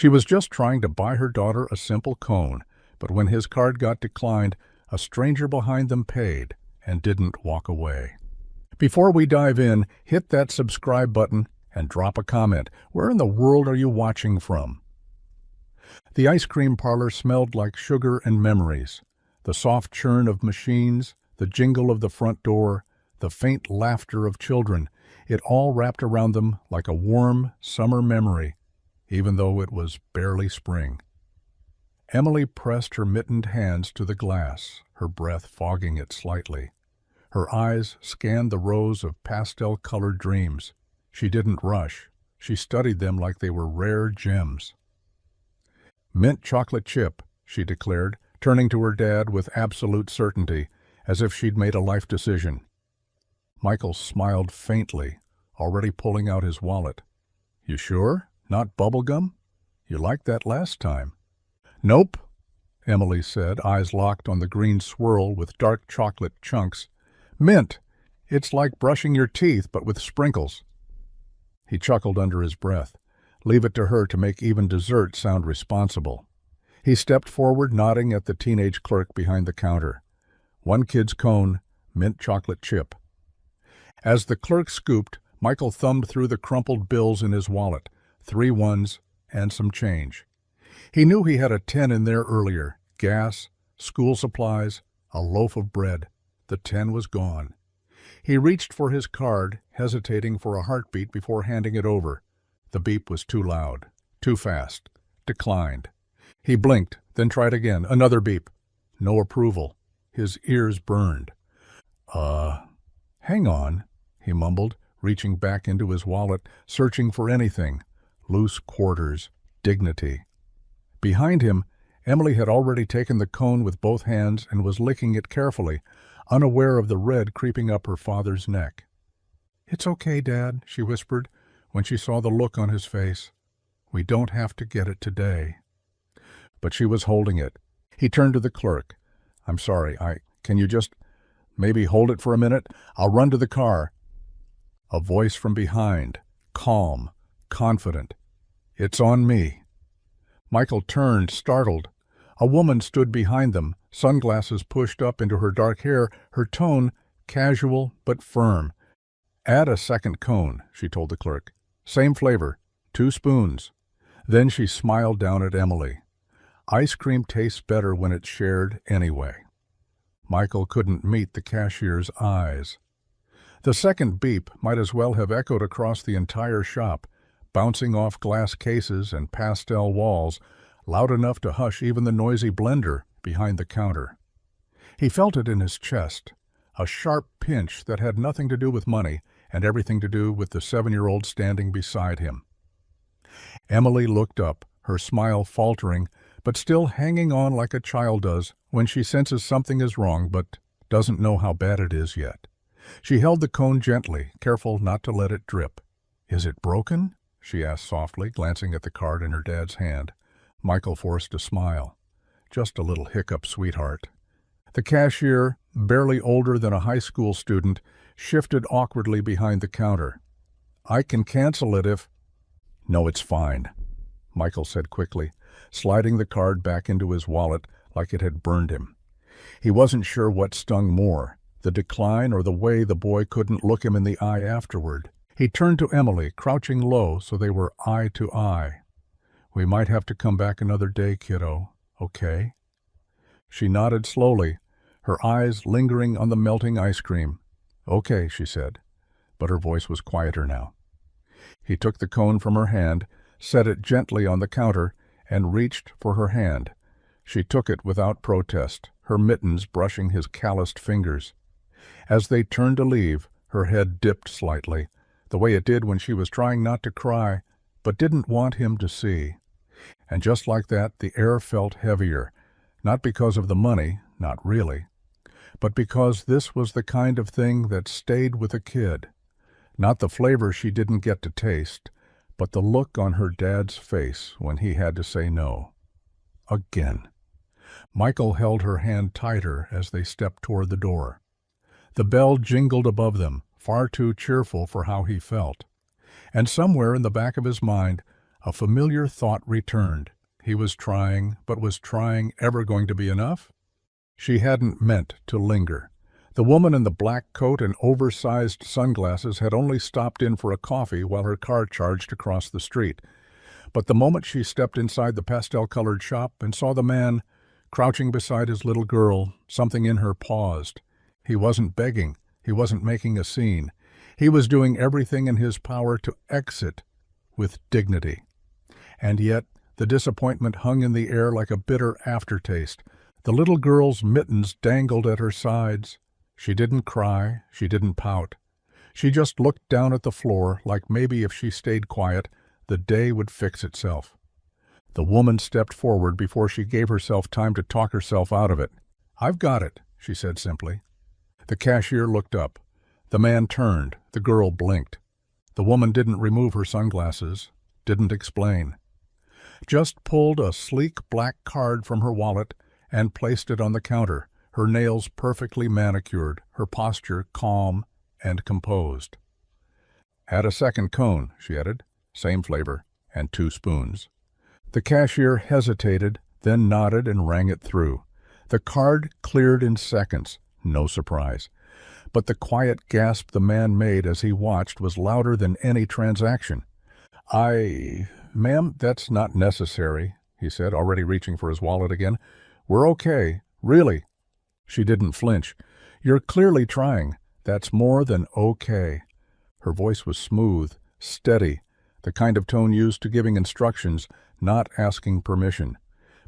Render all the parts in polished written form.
She was just trying to buy her daughter a simple cone, but when his card got declined, a stranger behind them paid and didn't walk away. Before we dive in, hit that subscribe button and drop a comment. Where in the world are you watching from? The ice cream parlor smelled like sugar and memories. The soft churn of machines, the jingle of the front door, the faint laughter of children, it all wrapped around them like a warm summer memory, even though it was barely spring. Emily pressed her mittened hands to the glass, her breath fogging it slightly. Her eyes scanned the rows of pastel-colored dreams. She didn't rush. She studied them like they were rare gems. "Mint chocolate chip," she declared, turning to her dad with absolute certainty, as if she'd made a life decision. Michael smiled faintly, already pulling out his wallet. "You sure? Not bubble gum? You liked that last time." "Nope," Emily said, eyes locked on the green swirl with dark chocolate chunks. "Mint. It's like brushing your teeth, but with sprinkles." He chuckled under his breath. Leave it to her to make even dessert sound responsible. He stepped forward, nodding at the teenage clerk behind the counter. "1 kid's cone, mint chocolate chip." As the clerk scooped, Michael thumbed through the crumpled bills in his wallet, 3 ones and some change. He knew he had a 10 in there earlier. Gas, school supplies, a loaf of bread. The 10 was gone. He reached for his card, hesitating for a heartbeat before handing it over. The beep was too loud, too fast. Declined. He blinked, then tried again. Another beep. No approval. His ears burned. Hang on," he mumbled, reaching back into his wallet, searching for anything. Loose quarters. Dignity. Behind him, Emily had already taken the cone with both hands and was licking it carefully, unaware of the red creeping up her father's neck. "It's okay, Dad," she whispered, when she saw the look on his face. "We don't have to get it today." But she was holding it. He turned to the clerk. "I'm sorry, can you just maybe hold it for a minute? I'll run to the car." A voice from behind, calm, confident. "It's on me." Michael turned, startled. A woman stood behind them, sunglasses pushed up into her dark hair, her tone casual but firm. "Add a second cone," she told the clerk. "Same flavor, 2 spoons." Then she smiled down at Emily. Ice cream tastes better when it's shared anyway. Michael couldn't meet the cashier's eyes. The second beep might as well have echoed across the entire shop, bouncing off glass cases and pastel walls, loud enough to hush even the noisy blender behind the counter. He felt it in his chest, a sharp pinch that had nothing to do with money and everything to do with the 7-year-old standing beside him. Emily looked up, her smile faltering, but still hanging on like a child does when she senses something is wrong but doesn't know how bad it is yet. She held the cone gently, careful not to let it drip. "Is it broken?" she asked softly, glancing at the card in her dad's hand. Michael forced a smile. "Just a little hiccup, sweetheart." The cashier, barely older than a high school student, shifted awkwardly behind the counter. "I can cancel it if—" "No, it's fine," Michael said quickly, sliding the card back into his wallet like it had burned him. He wasn't sure what stung more, the decline or the way the boy couldn't look him in the eye afterward. He turned to Emily, crouching low so they were eye to eye. "We might have to come back another day, kiddo, okay?" She nodded slowly, her eyes lingering on the melting ice cream. "Okay," she said, but her voice was quieter now. He took the cone from her hand, set it gently on the counter, and reached for her hand. She took it without protest, her mittens brushing his calloused fingers. As they turned to leave, her head dipped slightly, the way it did when she was trying not to cry, but didn't want him to see. And just like that, the air felt heavier, not because of the money, not really, but because this was the kind of thing that stayed with a kid. Not the flavor she didn't get to taste, but the look on her dad's face when he had to say no. Again. Michael held her hand tighter as they stepped toward the door. The bell jingled above them, far too cheerful for how he felt. And somewhere in the back of his mind, A familiar thought returned. He was trying, but was trying ever going to be enough? She hadn't meant to linger. The woman in the black coat and oversized sunglasses had only stopped in for a coffee while her car charged across the street. But the moment she stepped inside the pastel-colored shop and saw the man crouching beside his little girl, something in her paused. He wasn't begging. He wasn't making a scene. He was doing everything in his power to exit with dignity. And yet, the disappointment hung in the air like a bitter aftertaste. The little girl's mittens dangled at her sides. She didn't cry. She didn't pout. She just looked down at the floor like maybe if she stayed quiet, the day would fix itself. The woman stepped forward before she gave herself time to talk herself out of it. "I've got it," she said simply. The cashier looked up. The man turned. The girl blinked. The woman didn't remove her sunglasses, didn't explain. Just pulled a sleek black card from her wallet and placed it on the counter, her nails perfectly manicured, her posture calm and composed. "Add a second cone," she added. "Same flavor, and 2 spoons." The cashier hesitated, then nodded and rang it through. The card cleared in seconds. No surprise. But the quiet gasp the man made as he watched was louder than any transaction. "Ma'am, that's not necessary," he said, already reaching for his wallet again. "We're okay, really." She didn't flinch. "You're clearly trying. That's more than okay." Her voice was smooth, steady, the kind of tone used to giving instructions, not asking permission.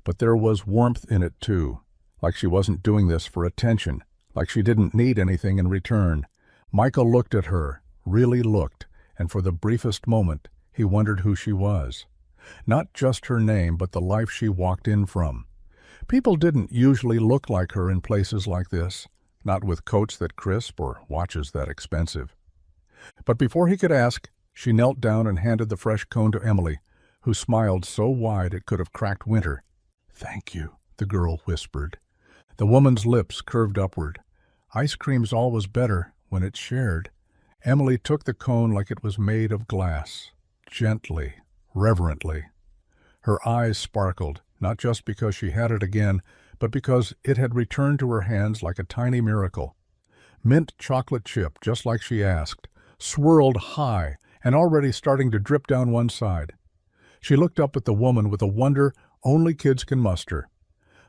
But there was warmth in it, too, like she wasn't doing this for attention, like she didn't need anything in return. Michael looked at her, really looked, and for the briefest moment, he wondered who she was. Not just her name, but the life she walked in from. People didn't usually look like her in places like this, not with coats that crisp or watches that expensive. But before he could ask, she knelt down and handed the fresh cone to Emily, who smiled so wide it could have cracked winter. "Thank you," the girl whispered. The woman's lips curved upward. Ice cream's always better when it's shared. Emily took the cone like it was made of glass, gently, reverently. Her eyes sparkled, not just because she had it again, but because it had returned to her hands like a tiny miracle. Mint chocolate chip, just like she asked, swirled high and already starting to drip down one side. She looked up at the woman with a wonder only kids can muster.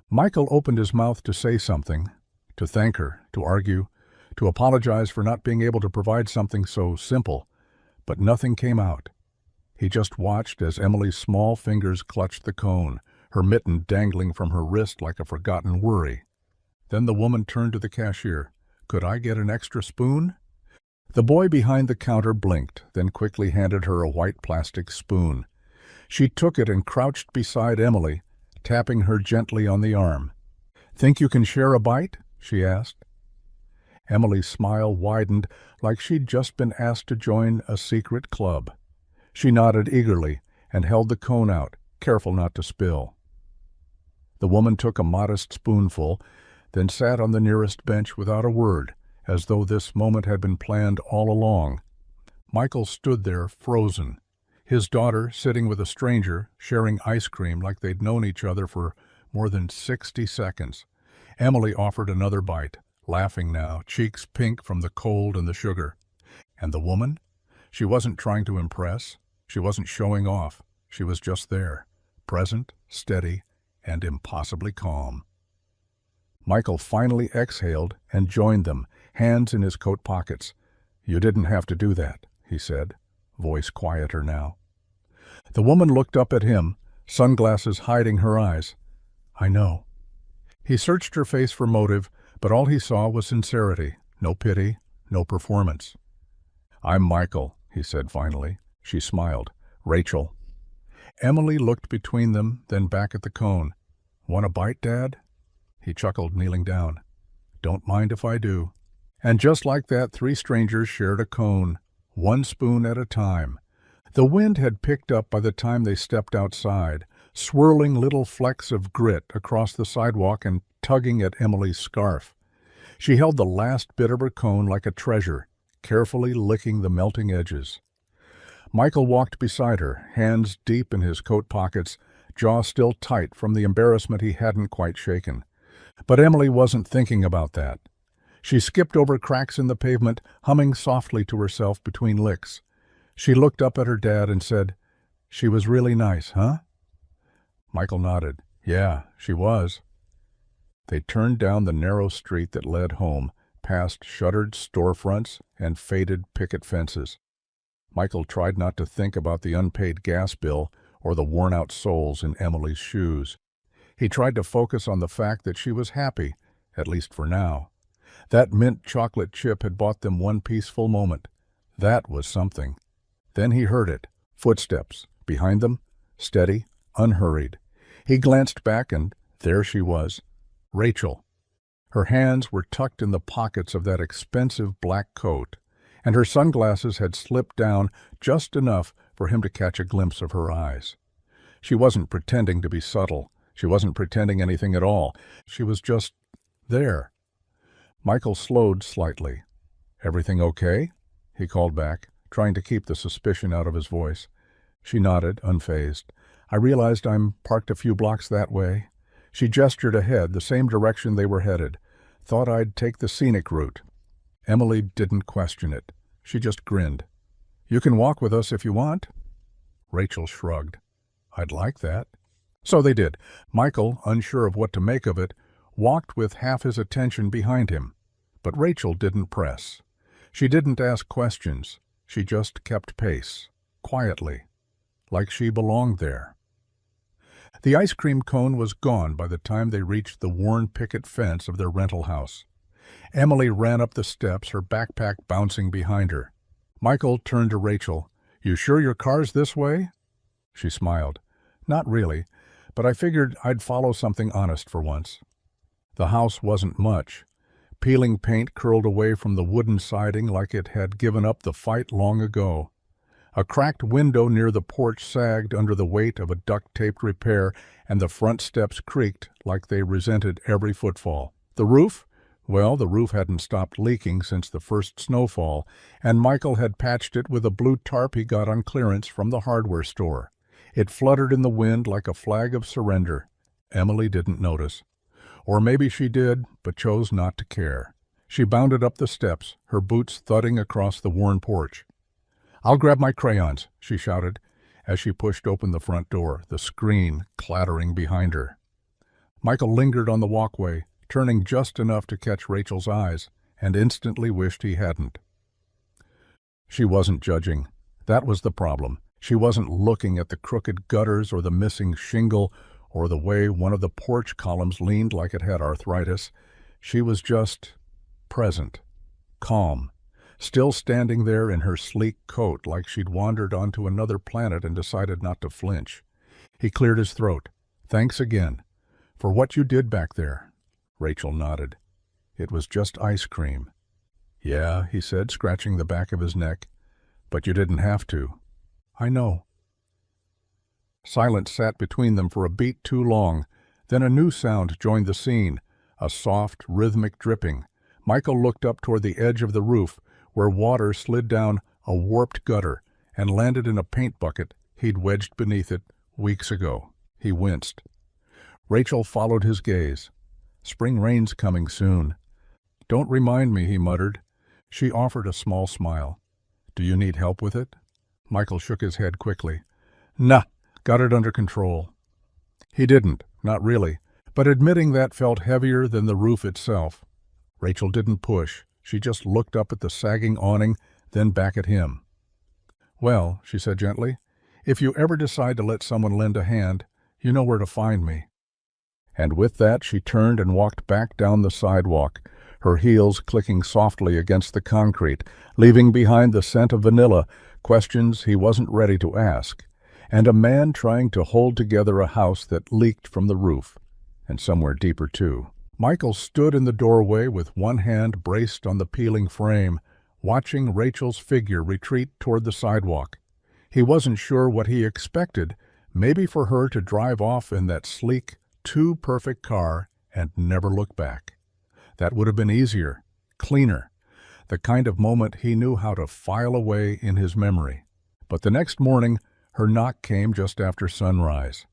Michael opened his mouth to say something, to thank her, to argue, to apologize for not being able to provide something so simple, but nothing came out. He just watched as Emily's small fingers clutched the cone, her mitten dangling from her wrist like a forgotten worry. Then the woman turned to the cashier. "Could I get an extra spoon?" The boy behind the counter blinked, then quickly handed her a white plastic spoon. She took it and crouched beside Emily, tapping her gently on the arm. "Think you can share a bite?" she asked. Emily's smile widened like she'd just been asked to join a secret club. She nodded eagerly and held the cone out, careful not to spill. The woman took a modest spoonful, then sat on the nearest bench without a word, as though this moment had been planned all along. Michael stood there, frozen. His daughter sitting with a stranger, sharing ice cream like they'd known each other for more than 60 seconds. Emily offered another bite, laughing now, cheeks pink from the cold and the sugar. And the woman? She wasn't trying to impress. She wasn't showing off. She was just there, present, steady, and impossibly calm. Michael finally exhaled and joined them, hands in his coat pockets. "You didn't have to do that," he said, voice quieter now. The woman looked up at him, sunglasses hiding her eyes. "I know." He searched her face for motive, but all he saw was sincerity, no pity, no performance. "I'm Michael," he said finally. She smiled. "Rachel." Emily looked between them, then back at the cone. "Want a bite, Dad?" He chuckled, kneeling down. "Don't mind if I do." And just like that, 3 strangers shared a cone, 1 spoon at a time. The wind had picked up by the time they stepped outside, swirling little flecks of grit across the sidewalk and tugging at Emily's scarf. She held the last bit of her cone like a treasure, carefully licking the melting edges. Michael walked beside her, hands deep in his coat pockets, jaw still tight from the embarrassment he hadn't quite shaken. But Emily wasn't thinking about that. She skipped over cracks in the pavement, humming softly to herself between licks. She looked up at her dad and said, "She was really nice, huh?" Michael nodded. "Yeah, she was." They turned down the narrow street that led home, past shuttered storefronts and faded picket fences. Michael tried not to think about the unpaid gas bill or the worn-out soles in Emily's shoes. He tried to focus on the fact that she was happy, at least for now. That mint chocolate chip had bought them one peaceful moment. That was something. Then he heard it. Footsteps. Behind them. Steady. Unhurried. He glanced back and there she was. Rachel. Her hands were tucked in the pockets of that expensive black coat, and her sunglasses had slipped down just enough for him to catch a glimpse of her eyes. She wasn't pretending to be subtle. She wasn't pretending anything at all. She was just there. Michael slowed slightly. "Everything okay?" he called back, trying to keep the suspicion out of his voice. She nodded, unfazed. "I realized I'm parked a few blocks that way." She gestured ahead, the same direction they were headed. "Thought I'd take the scenic route." Emily didn't question it. She just grinned. "You can walk with us if you want." Rachel shrugged. "I'd like that." So they did. Michael, unsure of what to make of it, walked with half his attention behind him. But Rachel didn't press. She didn't ask questions. She just kept pace, quietly, like she belonged there. The ice cream cone was gone by the time they reached the worn picket fence of their rental house. Emily ran up the steps, her backpack bouncing behind her. Michael turned to Rachel. "You sure your car's this way?" She smiled. "Not really, but I figured I'd follow something honest for once." The house wasn't much. Peeling paint curled away from the wooden siding like it had given up the fight long ago. A cracked window near the porch sagged under the weight of a duct-taped repair, and the front steps creaked like they resented every footfall. The roof? Well, the roof hadn't stopped leaking since the first snowfall, and Michael had patched it with a blue tarp he got on clearance from the hardware store. It fluttered in the wind like a flag of surrender. Emily didn't notice. Or maybe she did, but chose not to care. She bounded up the steps, her boots thudding across the worn porch. "I'll grab my crayons," she shouted, as she pushed open the front door, the screen clattering behind her. Michael lingered on the walkway, turning just enough to catch Rachel's eyes, and instantly wished he hadn't. She wasn't judging. That was the problem. She wasn't looking at the crooked gutters or the missing shingle or the way one of the porch columns leaned like it had arthritis. She was just present, calm, still standing there in her sleek coat like she'd wandered onto another planet and decided not to flinch. He cleared his throat. "Thanks again. For what you did back there." Rachel nodded. "It was just ice cream." "Yeah," he said, scratching the back of his neck. "But you didn't have to." "I know." Silence sat between them for a beat too long. Then a new sound joined the scene, a soft, rhythmic dripping. Michael looked up toward the edge of the roof, where water slid down a warped gutter and landed in a paint bucket he'd wedged beneath it weeks ago. He winced. Rachel followed his gaze. "Spring rain's coming soon." "Don't remind me," he muttered. She offered a small smile. "Do you need help with it?" Michael shook his head quickly. "Nah, got it under control." He didn't, not really, but admitting that felt heavier than the roof itself. Rachel didn't push. She just looked up at the sagging awning, then back at him. "Well," she said gently, "if you ever decide to let someone lend a hand, you know where to find me." And with that she turned and walked back down the sidewalk, her heels clicking softly against the concrete, leaving behind the scent of vanilla, questions he wasn't ready to ask, and a man trying to hold together a house that leaked from the roof, and somewhere deeper too. Michael stood in the doorway with one hand braced on the peeling frame, watching Rachel's figure retreat toward the sidewalk. He wasn't sure what he expected, maybe for her to drive off in that sleek, too perfect car and never look back. That would have been easier, cleaner, the kind of moment he knew how to file away in his memory. But the next morning, her knock came just after sunrise.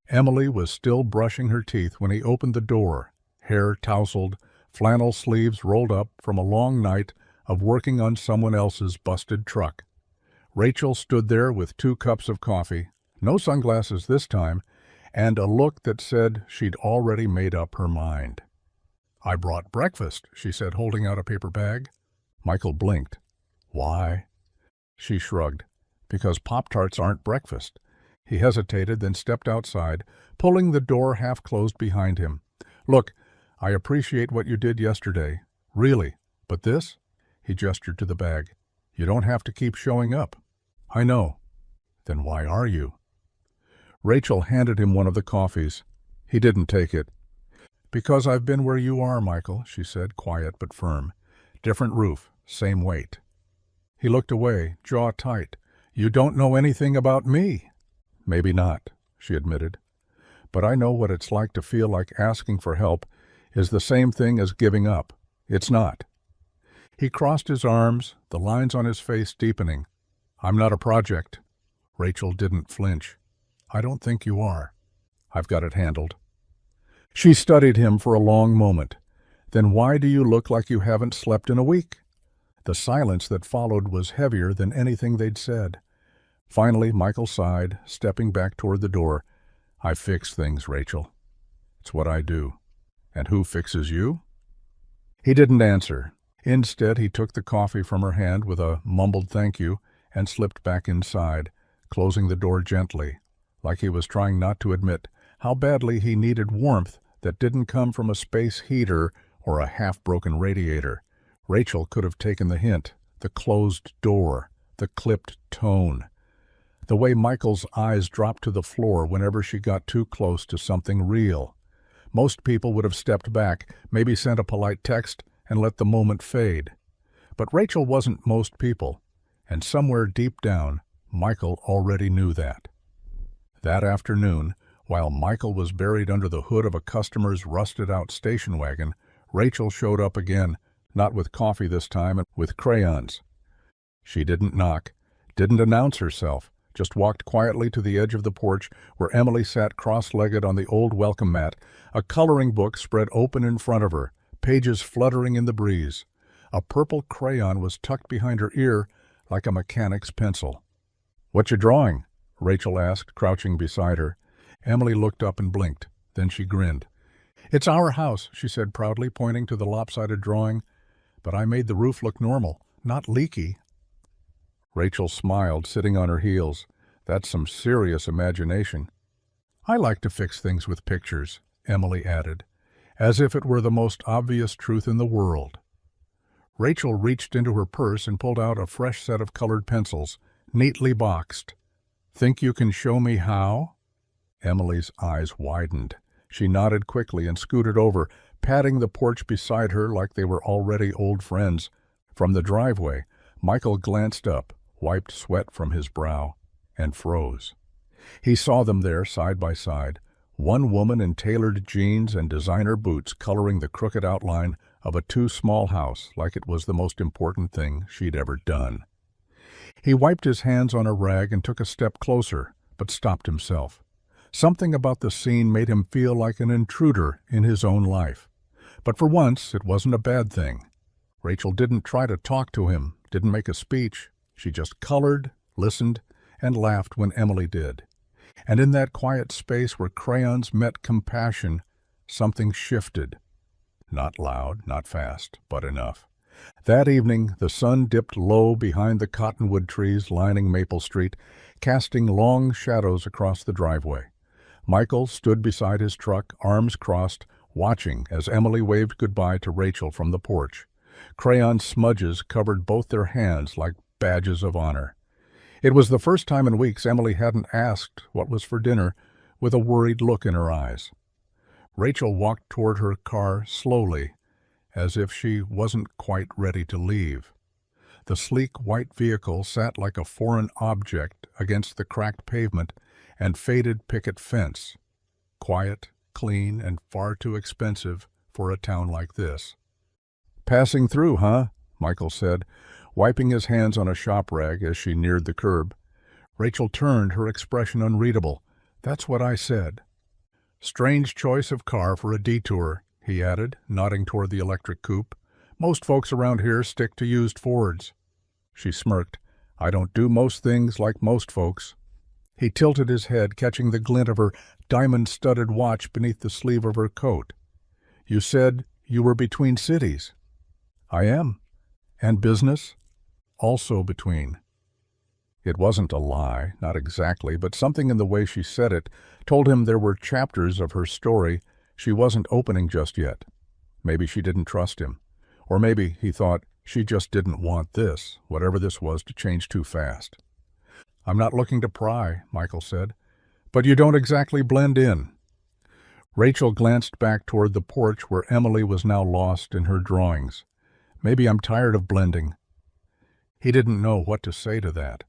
Emily was still brushing her teeth when he opened the door, hair tousled, flannel sleeves rolled up from a long night of working on someone else's busted truck. Rachel stood there with 2 cups of coffee, no sunglasses this time, and a look that said she'd already made up her mind. "I brought breakfast," she said, holding out a paper bag. Michael blinked. "Why?" She shrugged. "Because Pop-Tarts aren't breakfast." He hesitated, then stepped outside, pulling the door half closed behind him. "Look, I appreciate what you did yesterday. Really. But this?" He gestured to the bag. "You don't have to keep showing up." "I know." "Then why are you?" Rachel handed him one of the coffees. He didn't take it. "Because I've been where you are, Michael," she said, quiet but firm. "Different roof, same weight." He looked away, jaw tight. "You don't know anything about me." "Maybe not," she admitted. "But I know what it's like to feel like asking for help is the same thing as giving up. It's not." He crossed his arms, the lines on his face deepening. "I'm not a project." Rachel didn't flinch. "I don't think you are. I've got it handled." She studied him for a long moment. "Then why do you look like you haven't slept in a week?" The silence that followed was heavier than anything they'd said. Finally, Michael sighed, stepping back toward the door. "I fix things, Rachel. It's what I do." "And who fixes you?" He didn't answer. Instead, he took the coffee from her hand with a mumbled thank you and slipped back inside, closing the door gently, like he was trying not to admit how badly he needed warmth that didn't come from a space heater or a half-broken radiator. Rachel could have taken the hint, the closed door, the clipped tone, the way Michael's eyes dropped to the floor whenever she got too close to something real. Most people would have stepped back, maybe sent a polite text, and let the moment fade. But Rachel wasn't most people, and somewhere deep down, Michael already knew that. That afternoon, while Michael was buried under the hood of a customer's rusted-out station wagon, Rachel showed up again, not with coffee this time, and with crayons. She didn't knock, didn't announce herself, just walked quietly to the edge of the porch where Emily sat cross-legged on the old welcome mat, a coloring book spread open in front of her, pages fluttering in the breeze. A purple crayon was tucked behind her ear like a mechanic's pencil. "What you drawing?" Rachel asked, crouching beside her. Emily looked up and blinked. Then she grinned. "It's our house," she said proudly, pointing to the lopsided drawing. "But I made the roof look normal, not leaky." Rachel smiled, sitting on her heels. "That's some serious imagination." "I like to fix things with pictures," Emily added, as if it were the most obvious truth in the world. Rachel reached into her purse and pulled out a fresh set of colored pencils, neatly boxed. "Think you can show me how?" Emily's eyes widened. She nodded quickly and scooted over, patting the porch beside her like they were already old friends. From the driveway, Michael glanced up, wiped sweat from his brow, and froze. He saw them there side by side, one woman in tailored jeans and designer boots coloring the crooked outline of a too-small house like it was the most important thing she'd ever done. He wiped his hands on a rag and took a step closer, but stopped himself. Something about the scene made him feel like an intruder in his own life. But for once, it wasn't a bad thing. Rachel didn't try to talk to him, didn't make a speech. She just colored, listened, and laughed when Emily did. And in that quiet space where crayons met compassion, something shifted. Not loud, not fast, but enough. That evening, the sun dipped low behind the cottonwood trees lining Maple Street, casting long shadows across the driveway. Michael stood beside his truck, arms crossed, watching as Emily waved goodbye to Rachel from the porch. Crayon smudges covered both their hands like badges of honor. It was the first time in weeks Emily hadn't asked what was for dinner, with a worried look in her eyes. Rachel walked toward her car slowly, as if she wasn't quite ready to leave. The sleek white vehicle sat like a foreign object against the cracked pavement and faded picket fence. Quiet, clean, and far too expensive for a town like this. "Passing through, huh?" Michael said, wiping his hands on a shop rag as she neared the curb. Rachel turned, her expression unreadable. "That's what I said." "Strange choice of car for a detour," he added, nodding toward the electric coupe. "Most folks around here stick to used Fords." She smirked. "I don't do most things like most folks." He tilted his head, catching the glint of her diamond-studded watch beneath the sleeve of her coat. "You said you were between cities." "I am. And business?" "Also between." It wasn't a lie, not exactly, but something in the way she said it told him there were chapters of her story she wasn't opening just yet. Maybe she didn't trust him. Or maybe, he thought, she just didn't want this, whatever this was, to change too fast. "I'm not looking to pry," Michael said. "But you don't exactly blend in." Rachel glanced back toward the porch where Emily was now lost in her drawings. "Maybe I'm tired of blending." He didn't know what to say to that.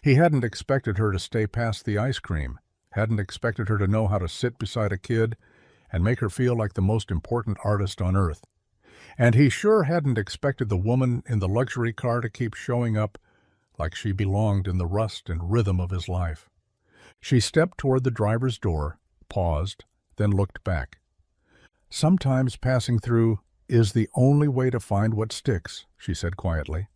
He hadn't expected her to stay past the ice cream, hadn't expected her to know how to sit beside a kid and make her feel like the most important artist on earth. And he sure hadn't expected the woman in the luxury car to keep showing up like she belonged in the rust and rhythm of his life. She stepped toward the driver's door, paused, then looked back. "Sometimes passing through is the only way to find what sticks," she said quietly.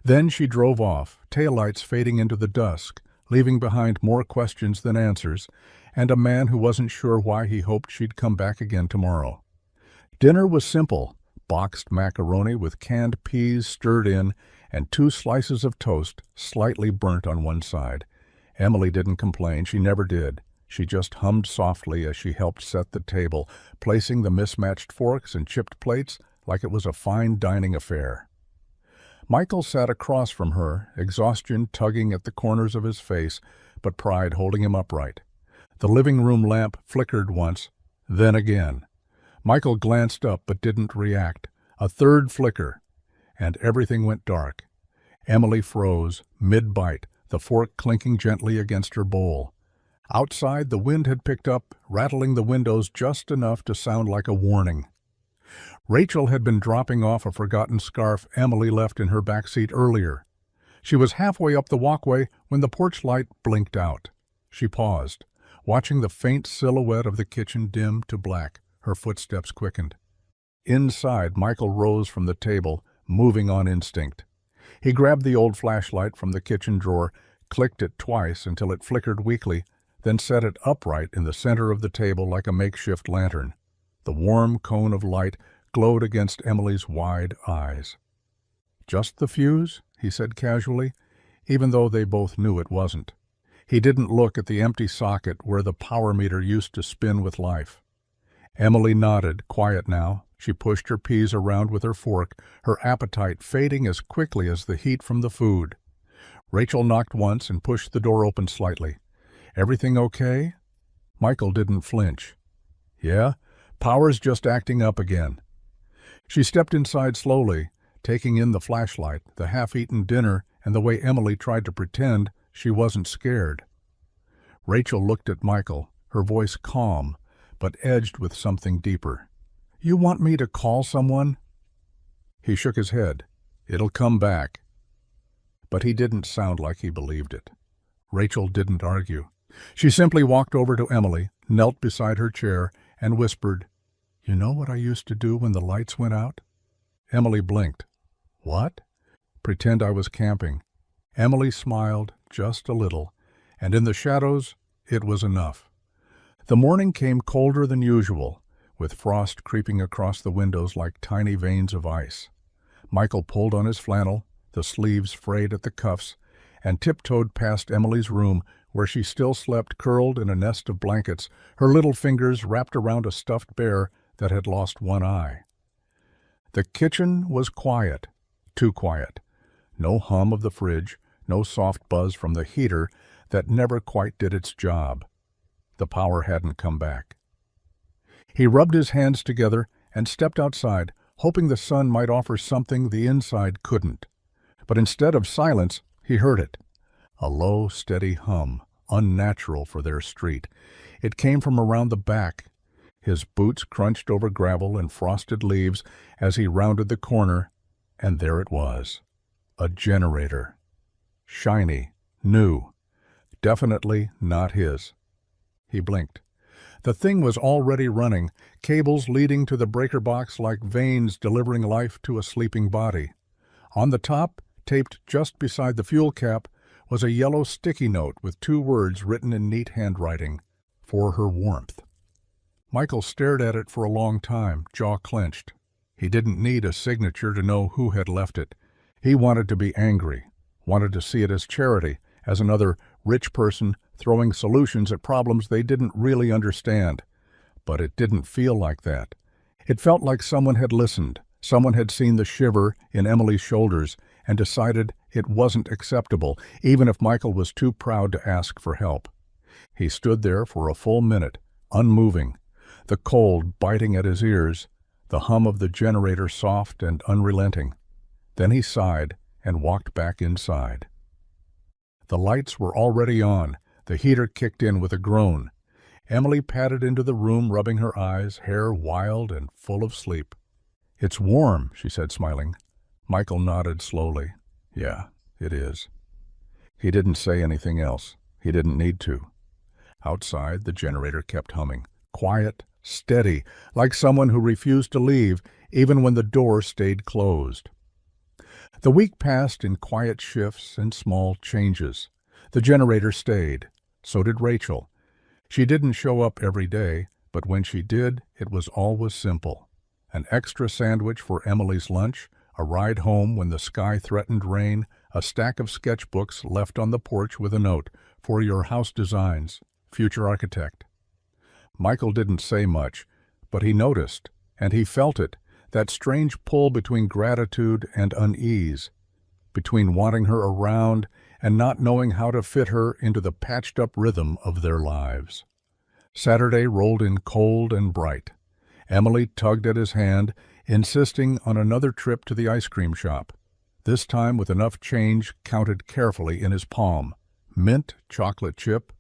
Then she drove off, taillights fading into the dusk, leaving behind more questions than answers, and a man who wasn't sure why he hoped she'd come back again tomorrow. Dinner was simple: boxed macaroni with canned peas stirred in, and 2 slices of toast, slightly burnt on one side. Emily didn't complain, she never did. She just hummed softly as she helped set the table, placing the mismatched forks and chipped plates like it was a fine dining affair. Michael sat across from her, exhaustion tugging at the corners of his face, but pride holding him upright. The living room lamp flickered once, then again. Michael glanced up but didn't react. A third flicker, and everything went dark. Emily froze, mid-bite, the fork clinking gently against her bowl. Outside, the wind had picked up, rattling the windows just enough to sound like a warning. Rachel had been dropping off a forgotten scarf Emily left in her back seat earlier. She was halfway up the walkway when the porch light blinked out. She paused, watching the faint silhouette of the kitchen dim to black. Her footsteps quickened. Inside, Michael rose from the table, moving on instinct. He grabbed the old flashlight from the kitchen drawer, clicked it twice until it flickered weakly, then set it upright in the center of the table like a makeshift lantern. The warm cone of light glowed against Emily's wide eyes. "Just the fuse?" he said casually, even though they both knew it wasn't. He didn't look at the empty socket where the power meter used to spin with life. Emily nodded, quiet now. She pushed her peas around with her fork, her appetite fading as quickly as the heat from the food. Rachel knocked once and pushed the door open slightly. "Everything okay?" Michael didn't flinch. "Yeah, power's just acting up again." She stepped inside slowly, taking in the flashlight, the half-eaten dinner, and the way Emily tried to pretend she wasn't scared. Rachel looked at Michael, her voice calm, but edged with something deeper. "You want me to call someone?" He shook his head. "It'll come back." But he didn't sound like he believed it. Rachel didn't argue. She simply walked over to Emily, knelt beside her chair, and whispered, "You know what I used to do when the lights went out?" Emily blinked. "What?" "Pretend I was camping." Emily smiled just a little, and in the shadows it was enough. The morning came colder than usual, with frost creeping across the windows like tiny veins of ice. Michael pulled on his flannel, the sleeves frayed at the cuffs, and tiptoed past Emily's room, where she still slept curled in a nest of blankets, her little fingers wrapped around a stuffed bear that had lost one eye. The kitchen was quiet, too quiet. No hum of the fridge, no soft buzz from the heater that never quite did its job. The power hadn't come back. He rubbed his hands together and stepped outside, hoping the sun might offer something the inside couldn't. But instead of silence, he heard it. A low, steady hum, unnatural for their street. It came from around the back. His boots crunched over gravel and frosted leaves as he rounded the corner, and there it was. A generator. Shiny, new. Definitely not his. He blinked. The thing was already running, cables leading to the breaker box like veins delivering life to a sleeping body. On the top, taped just beside the fuel cap, was a yellow sticky note with 2 words written in neat handwriting, "For her warmth." Michael stared at it for a long time, jaw clenched. He didn't need a signature to know who had left it. He wanted to be angry, wanted to see it as charity, as another rich person throwing solutions at problems they didn't really understand. But it didn't feel like that. It felt like someone had listened, someone had seen the shiver in Emily's shoulders and decided it wasn't acceptable, even if Michael was too proud to ask for help. He stood there for a full minute, unmoving, the cold biting at his ears, the hum of the generator soft and unrelenting. Then he sighed and walked back inside. The lights were already on. The heater kicked in with a groan. Emily padded into the room, rubbing her eyes, hair wild and full of sleep. "It's warm," she said, smiling. Michael nodded slowly. "Yeah, it is." He didn't say anything else. He didn't need to. Outside, the generator kept humming. Quiet, steady, like someone who refused to leave, even when the door stayed closed. The week passed in quiet shifts and small changes. The generator stayed. So did Rachel. She didn't show up every day, but when she did, it was always simple. An extra sandwich for Emily's lunch, a ride home when the sky threatened rain, a stack of sketchbooks left on the porch with a note, "For your house designs, future architect." Michael didn't say much, but he noticed, and he felt it, that strange pull between gratitude and unease, between wanting her around and not knowing how to fit her into the patched-up rhythm of their lives. Saturday rolled in cold and bright. Emily tugged at his hand, insisting on another trip to the ice cream shop, this time with enough change counted carefully in his palm. Mint chocolate chip,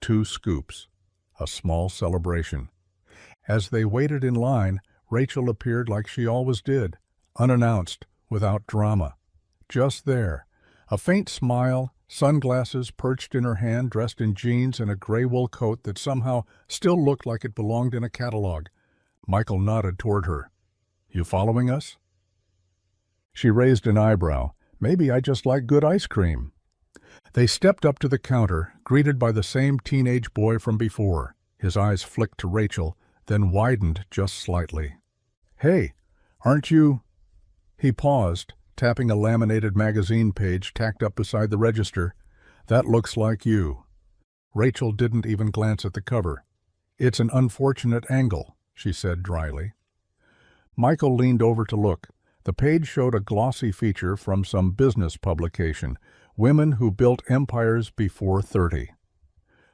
2 scoops. A small celebration. As they waited in line, Rachel appeared like she always did, unannounced, without drama. Just there. A faint smile, sunglasses perched in her hand, dressed in jeans and a gray wool coat that somehow still looked like it belonged in a catalog. Michael nodded toward her. "You following us?" She raised an eyebrow. "Maybe I just like good ice cream." They stepped up to the counter, greeted by the same teenage boy from before. His eyes flicked to Rachel, then widened just slightly. "Hey, aren't you—" He paused, tapping a laminated magazine page tacked up beside the register. "That looks like you." Rachel didn't even glance at the cover. "It's an unfortunate angle," she said dryly. Michael leaned over to look. The page showed a glossy feature from some business publication, Women Who Built Empires Before 30.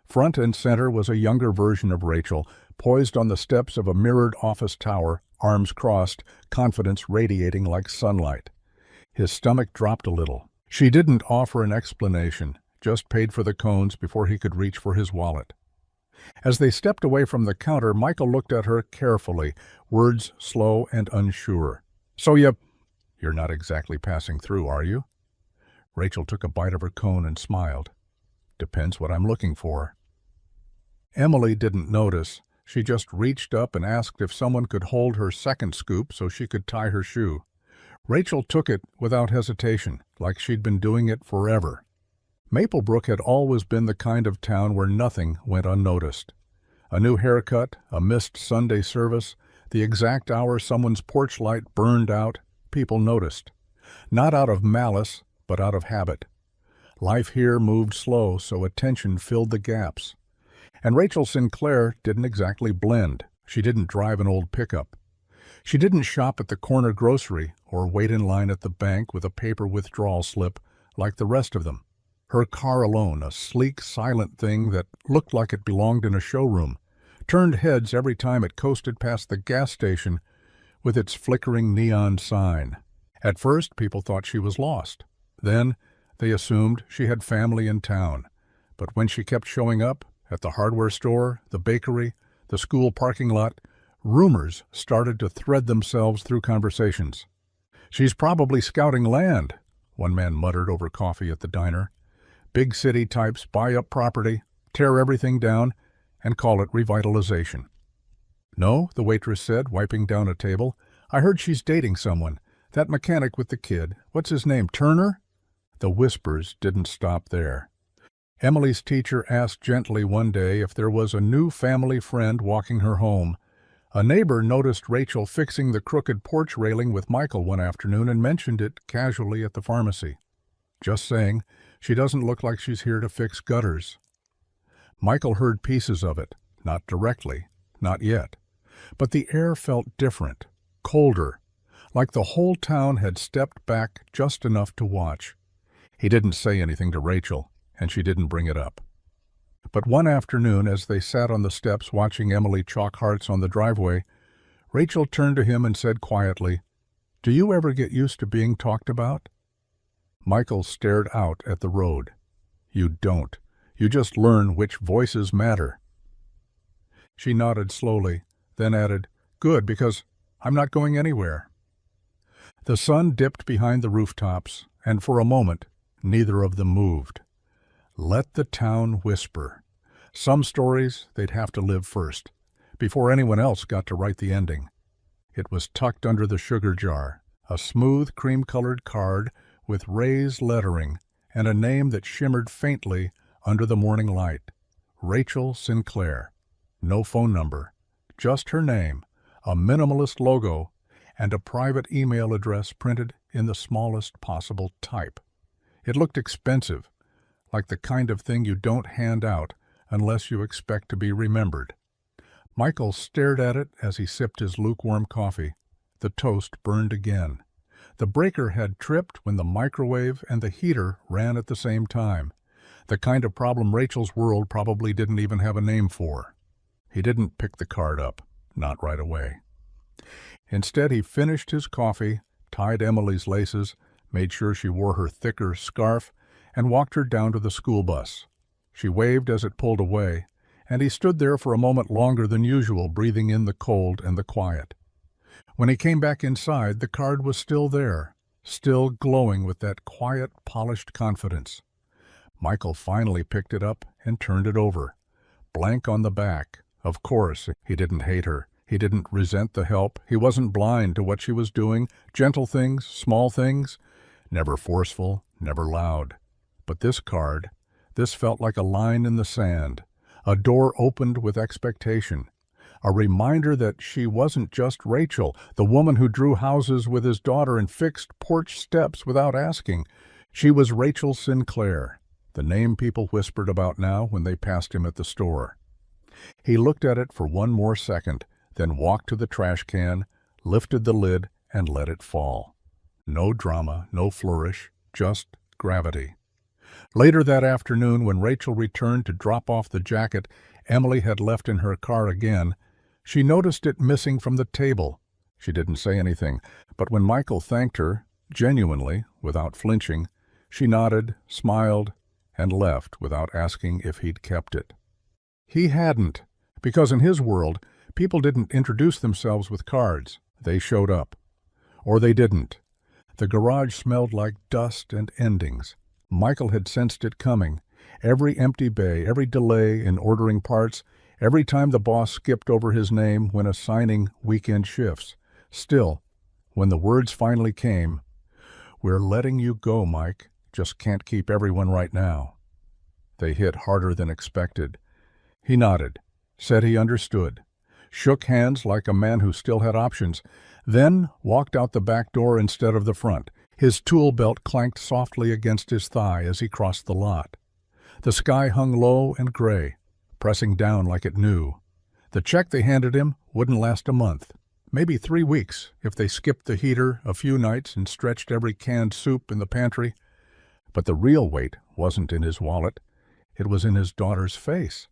Front and center was a younger version of Rachel, poised on the steps of a mirrored office tower, arms crossed, confidence radiating like sunlight. His stomach dropped a little. She didn't offer an explanation, just paid for the cones before he could reach for his wallet. As they stepped away from the counter, Michael looked at her carefully, words slow and unsure. "So you're not exactly passing through, are you?" Rachel took a bite of her cone and smiled. "Depends what I'm looking for." Emily didn't notice. She just reached up and asked if someone could hold her second scoop so she could tie her shoe. Rachel took it without hesitation, like she'd been doing it forever. Maplebrook had always been the kind of town where nothing went unnoticed. A new haircut, a missed Sunday service, the exact hour someone's porch light burned out, people noticed. Not out of malice, but out of habit. Life here moved slow, so attention filled the gaps. And Rachel Sinclair didn't exactly blend. She didn't drive an old pickup. She didn't shop at the corner grocery or wait in line at the bank with a paper withdrawal slip like the rest of them. Her car alone, a sleek, silent thing that looked like it belonged in a showroom, turned heads every time it coasted past the gas station with its flickering neon sign. At first, people thought she was lost. Then, they assumed she had family in town. But when she kept showing up, at the hardware store, the bakery, the school parking lot, rumors started to thread themselves through conversations. "She's probably scouting land," one man muttered over coffee at the diner. Big city types buy up property, tear everything down, and call it revitalization. "No," the waitress said, wiping down a table. "I heard she's dating someone. That mechanic with the kid. What's his name, Turner?" The whispers didn't stop there. Emily's teacher asked gently one day if there was a new family friend walking her home. A neighbor noticed Rachel fixing the crooked porch railing with Michael one afternoon and mentioned it casually at the pharmacy. "Just saying, she doesn't look like she's here to fix gutters." Michael heard pieces of it, not directly, not yet. But the air felt different, colder, like the whole town had stepped back just enough to watch. He didn't say anything to Rachel, and she didn't bring it up. But one afternoon, as they sat on the steps watching Emily chalk hearts on the driveway, Rachel turned to him and said quietly, "Do you ever get used to being talked about?" Michael stared out at the road. "You don't. You just learn which voices matter." She nodded slowly, then added, "Good, because I'm not going anywhere." The sun dipped behind the rooftops, and for a moment, neither of them moved. Let the town whisper. Some stories they'd have to live first, before anyone else got to write the ending. It was tucked under the sugar jar, a smooth cream-colored card with raised lettering and a name that shimmered faintly under the morning light. Rachel Sinclair. No phone number, just her name, a minimalist logo, and a private email address printed in the smallest possible type. It looked expensive, like the kind of thing you don't hand out unless you expect to be remembered. Michael stared at it as he sipped his lukewarm coffee. The toast burned again. The breaker had tripped when the microwave and the heater ran at the same time. The kind of problem Rachel's world probably didn't even have a name for. He didn't pick the card up, not right away. Instead, he finished his coffee, tied Emily's laces, made sure she wore her thicker scarf, and walked her down to the school bus. She waved as it pulled away, and he stood there for a moment longer than usual, breathing in the cold and the quiet. When he came back inside, the card was still there, still glowing with that quiet, polished confidence. Michael finally picked it up and turned it over. Blank on the back. Of course, he didn't hate her. He didn't resent the help. He wasn't blind to what she was doing. Gentle things, small things. Never forceful, never loud. But this card, this felt like a line in the sand. A door opened with expectation. A reminder that she wasn't just Rachel, the woman who drew houses with his daughter and fixed porch steps without asking. She was Rachel Sinclair, the name people whispered about now when they passed him at the store. He looked at it for one more second, then walked to the trash can, lifted the lid, and let it fall. No drama, no flourish, just gravity. Later that afternoon, when Rachel returned to drop off the jacket Emily had left in her car again, she noticed it missing from the table. She didn't say anything, but when Michael thanked her, genuinely, without flinching, she nodded, smiled, and left without asking if he'd kept it. He hadn't, because in his world, people didn't introduce themselves with cards. They showed up. Or they didn't. The garage smelled like dust and endings. Michael had sensed it coming. Every empty bay, every delay in ordering parts, every time the boss skipped over his name when assigning weekend shifts. Still, when the words finally came, "We're letting you go, Mike. Just can't keep everyone right now," they hit harder than expected. He nodded, said he understood, shook hands like a man who still had options, then walked out the back door instead of the front. His tool belt clanked softly against his thigh as he crossed the lot. The sky hung low and gray, pressing down like it knew. The check they handed him wouldn't last a month, maybe 3 weeks if they skipped the heater a few nights and stretched every canned soup in the pantry. But the real weight wasn't in his wallet. It was in his daughter's face.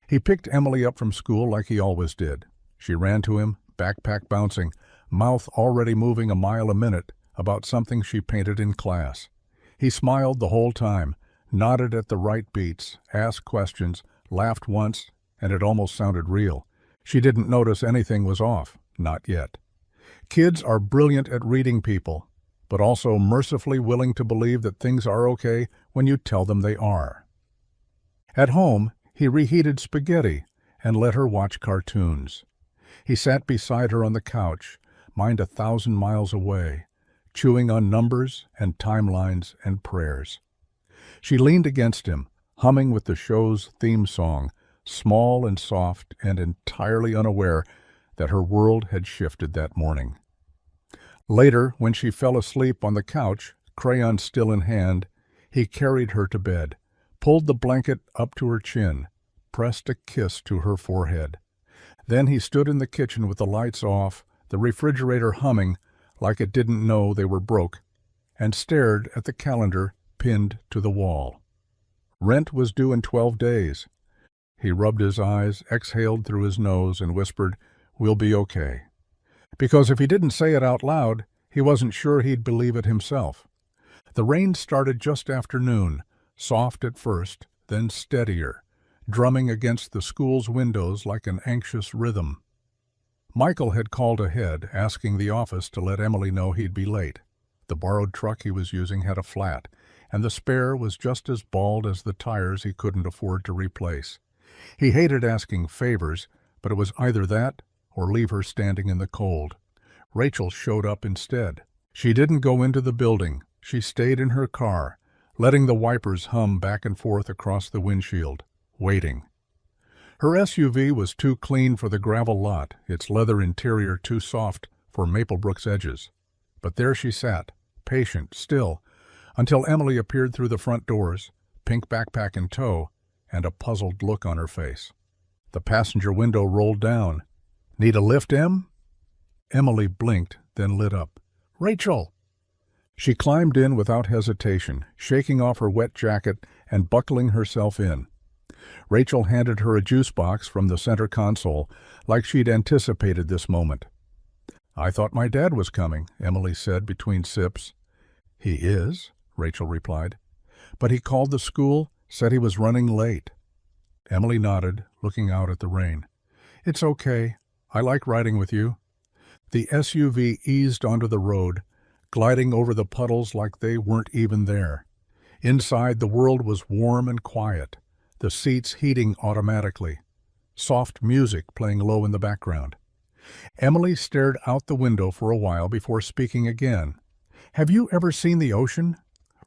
He picked Emily up from school like he always did. She ran to him, backpack bouncing, mouth already moving a mile a minute about something she painted in class. He smiled the whole time, nodded at the right beats, asked questions, laughed once, and it almost sounded real. She didn't notice anything was off, not yet. Kids are brilliant at reading people. but also mercifully willing to believe that things are okay when you tell them they are. At home, he reheated spaghetti and let her watch cartoons. He sat beside her on the couch, mind 1,000 miles away, chewing on numbers and timelines and prayers. She leaned against him, humming with the show's theme song, small and soft and entirely unaware that her world had shifted that morning. Later, when she fell asleep on the couch, crayon still in hand, he carried her to bed, pulled the blanket up to her chin, pressed a kiss to her forehead. Then he stood in the kitchen with the lights off, the refrigerator humming like it didn't know they were broke, and stared at the calendar pinned to the wall. Rent was due in 12 days. He rubbed his eyes, exhaled through his nose, and whispered, "We'll be okay." Because if he didn't say it out loud, he wasn't sure he'd believe it himself. The rain started just after noon, soft at first, then steadier, drumming against the school's windows like an anxious rhythm. Michael had called ahead, asking the office to let Emily know he'd be late. The borrowed truck he was using had a flat, and the spare was just as bald as the tires he couldn't afford to replace. He hated asking favors, but it was either that or leave her standing in the cold. Rachel showed up instead. She didn't go into the building. She stayed in her car, letting the wipers hum back and forth across the windshield, waiting. Her SUV was too clean for the gravel lot, its leather interior too soft for Maplebrook's edges. But there she sat, patient, still, until Emily appeared through the front doors, pink backpack in tow, and a puzzled look on her face. The passenger window rolled down. "Need a lift, Em?" Emily blinked, then lit up. "Rachel!" She climbed in without hesitation, shaking off her wet jacket and buckling herself in. Rachel handed her a juice box from the center console, like she'd anticipated this moment. "I thought my dad was coming," Emily said between sips. "He is," Rachel replied. "But he called the school, said he was running late." Emily nodded, looking out at the rain. "It's okay. I like riding with you." The SUV eased onto the road, gliding over the puddles like they weren't even there. Inside, the world was warm and quiet, the seats heating automatically, soft music playing low in the background. Emily stared out the window for a while before speaking again. "Have you ever seen the ocean?"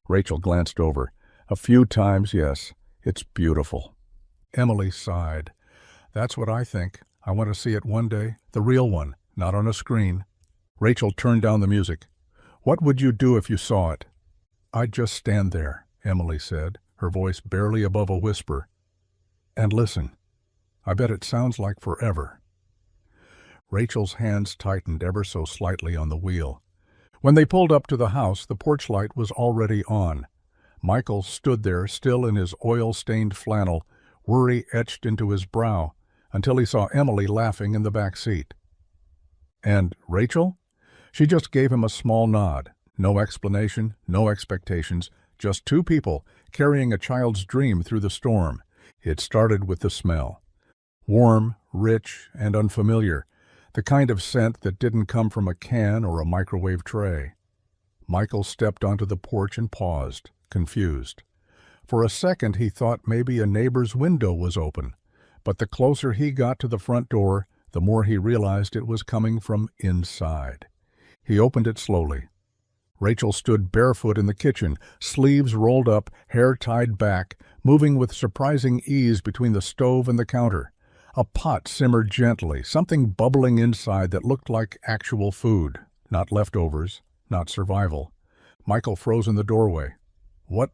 Rachel glanced over. "A few times, yes. It's beautiful." Emily sighed. "That's what I think. I want to see it one day, the real one, not on a screen." Rachel turned down the music. "What would you do if you saw it?" "I'd just stand there," Emily said, her voice barely above a whisper. "And listen. I bet it sounds like forever." Rachel's hands tightened ever so slightly on the wheel. When they pulled up to the house, the porch light was already on. Michael stood there, still in his oil-stained flannel, worry etched into his brow, until he saw Emily laughing in the back seat. "And Rachel?" She just gave him a small nod. No explanation, no expectations, just two people carrying a child's dream through the storm. It started with the smell. Warm, rich, and unfamiliar, the kind of scent that didn't come from a can or a microwave tray. Michael stepped onto the porch and paused, confused. For a second he thought maybe a neighbor's window was open, but the closer he got to the front door, the more he realized it was coming from inside. He opened it slowly. Rachel stood barefoot in the kitchen, sleeves rolled up, hair tied back, moving with surprising ease between the stove and the counter. A pot simmered gently, something bubbling inside that looked like actual food, not leftovers, not survival. Michael froze in the doorway. "What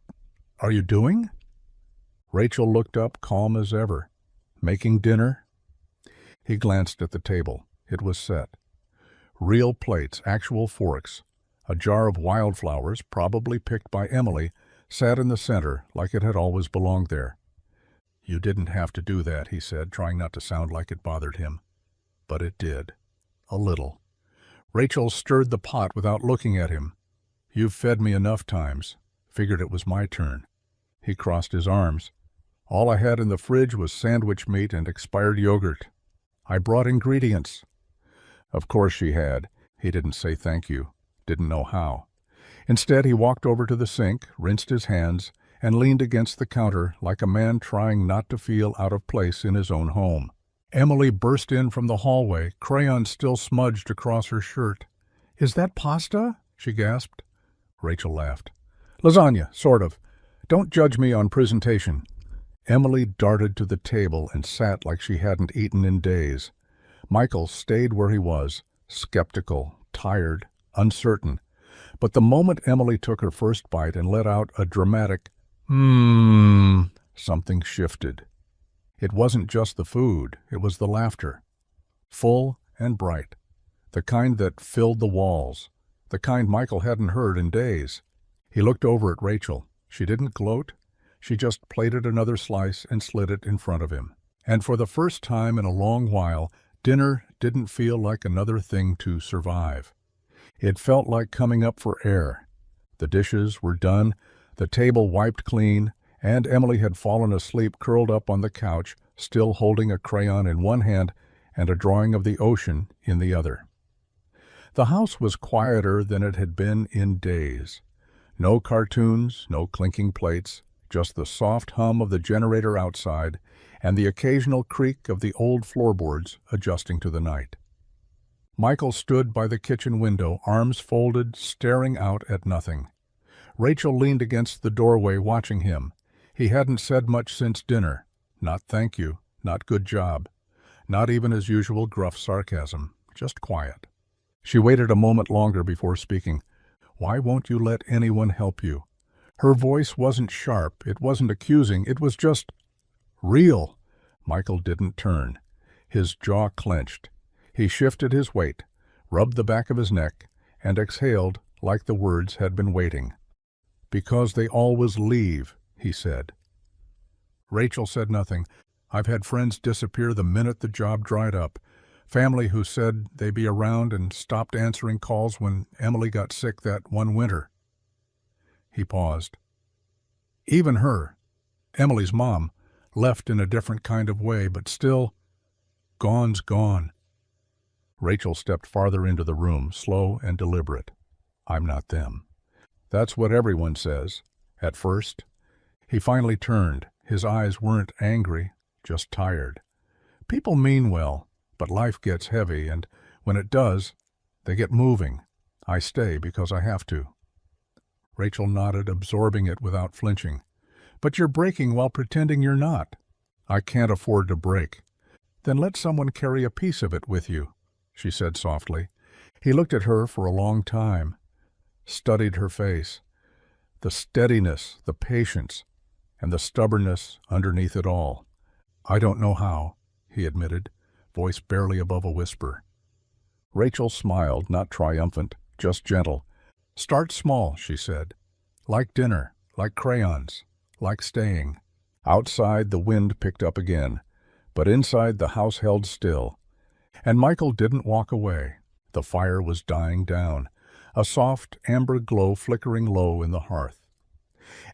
are you doing?" Rachel looked up, calm as ever. "Making dinner?" He glanced at the table. It was set. Real plates, actual forks. A jar of wildflowers, probably picked by Emily, sat in the center like it had always belonged there. "You didn't have to do that," he said, trying not to sound like it bothered him. But it did. A little. Rachel stirred the pot without looking at him. "You've fed me enough times. Figured it was my turn." He crossed his arms. "All I had in the fridge was sandwich meat and expired yogurt. I brought ingredients." Of course she had. He didn't say thank you. Didn't know how. Instead, he walked over to the sink, rinsed his hands, and leaned against the counter like a man trying not to feel out of place in his own home. Emily burst in from the hallway, crayons still smudged across her shirt. "Is that pasta?" she gasped. Rachel laughed. "Lasagna, sort of. Don't judge me on presentation." Emily darted to the table and sat like she hadn't eaten in days. Michael stayed where he was, skeptical, tired, uncertain. But the moment Emily took her first bite and let out a dramatic, something shifted. It wasn't just the food, it was the laughter. Full and bright. The kind that filled the walls. The kind Michael hadn't heard in days. He looked over at Rachel. She didn't gloat. She just plated another slice and slid it in front of him. And for the first time in a long while, dinner didn't feel like another thing to survive. It felt like coming up for air. The dishes were done, the table wiped clean, and Emily had fallen asleep curled up on the couch, still holding a crayon in one hand and a drawing of the ocean in the other. The house was quieter than it had been in days. No cartoons, no clinking plates, just the soft hum of the generator outside and the occasional creak of the old floorboards adjusting to the night. Michael stood by the kitchen window, arms folded, staring out at nothing. Rachel leaned against the doorway watching him. He hadn't said much since dinner. Not thank you, not good job. Not even his usual gruff sarcasm, just quiet. She waited a moment longer before speaking. "Why won't you let anyone help you?" Her voice wasn't sharp, it wasn't accusing, it was just real. Michael didn't turn. His jaw clenched. He shifted his weight, rubbed the back of his neck, and exhaled like the words had been waiting. "Because they always leave," he said. Rachel said nothing. "I've had friends disappear the minute the job dried up. Family who said they'd be around and stopped answering calls when Emily got sick that one winter." He paused. "Even her, Emily's mom, left in a different kind of way, but still, gone's gone." Rachel stepped farther into the room, slow and deliberate. "I'm not them. That's what everyone says, at first." He finally turned. His eyes weren't angry, just tired. "People mean well, but life gets heavy, and when it does, they get moving. I stay because I have to." Rachel nodded, absorbing it without flinching. "But you're breaking while pretending you're not." "I can't afford to break." "Then let someone carry a piece of it with you," she said softly. He looked at her for a long time, studied her face. The steadiness, the patience, and the stubbornness underneath it all. "I don't know how," he admitted, voice barely above a whisper. Rachel smiled, not triumphant, just gentle. "Start small," she said. "Like dinner, like crayons, like staying." Outside, the wind picked up again, but inside the house held still. And Michael didn't walk away. The fire was dying down, a soft amber glow flickering low in the hearth.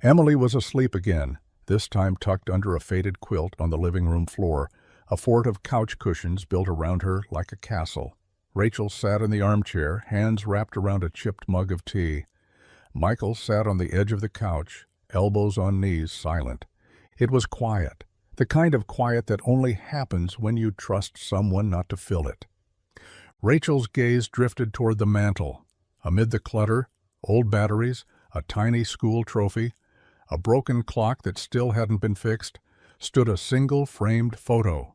Emily was asleep again, this time tucked under a faded quilt on the living room floor, a fort of couch cushions built around her like a castle. Rachel sat in the armchair, hands wrapped around a chipped mug of tea. Michael sat on the edge of the couch, elbows on knees, silent. It was quiet, the kind of quiet that only happens when you trust someone not to fill it. Rachel's gaze drifted toward the mantel. Amid the clutter, old batteries, a tiny school trophy, a broken clock that still hadn't been fixed, stood a single framed photo.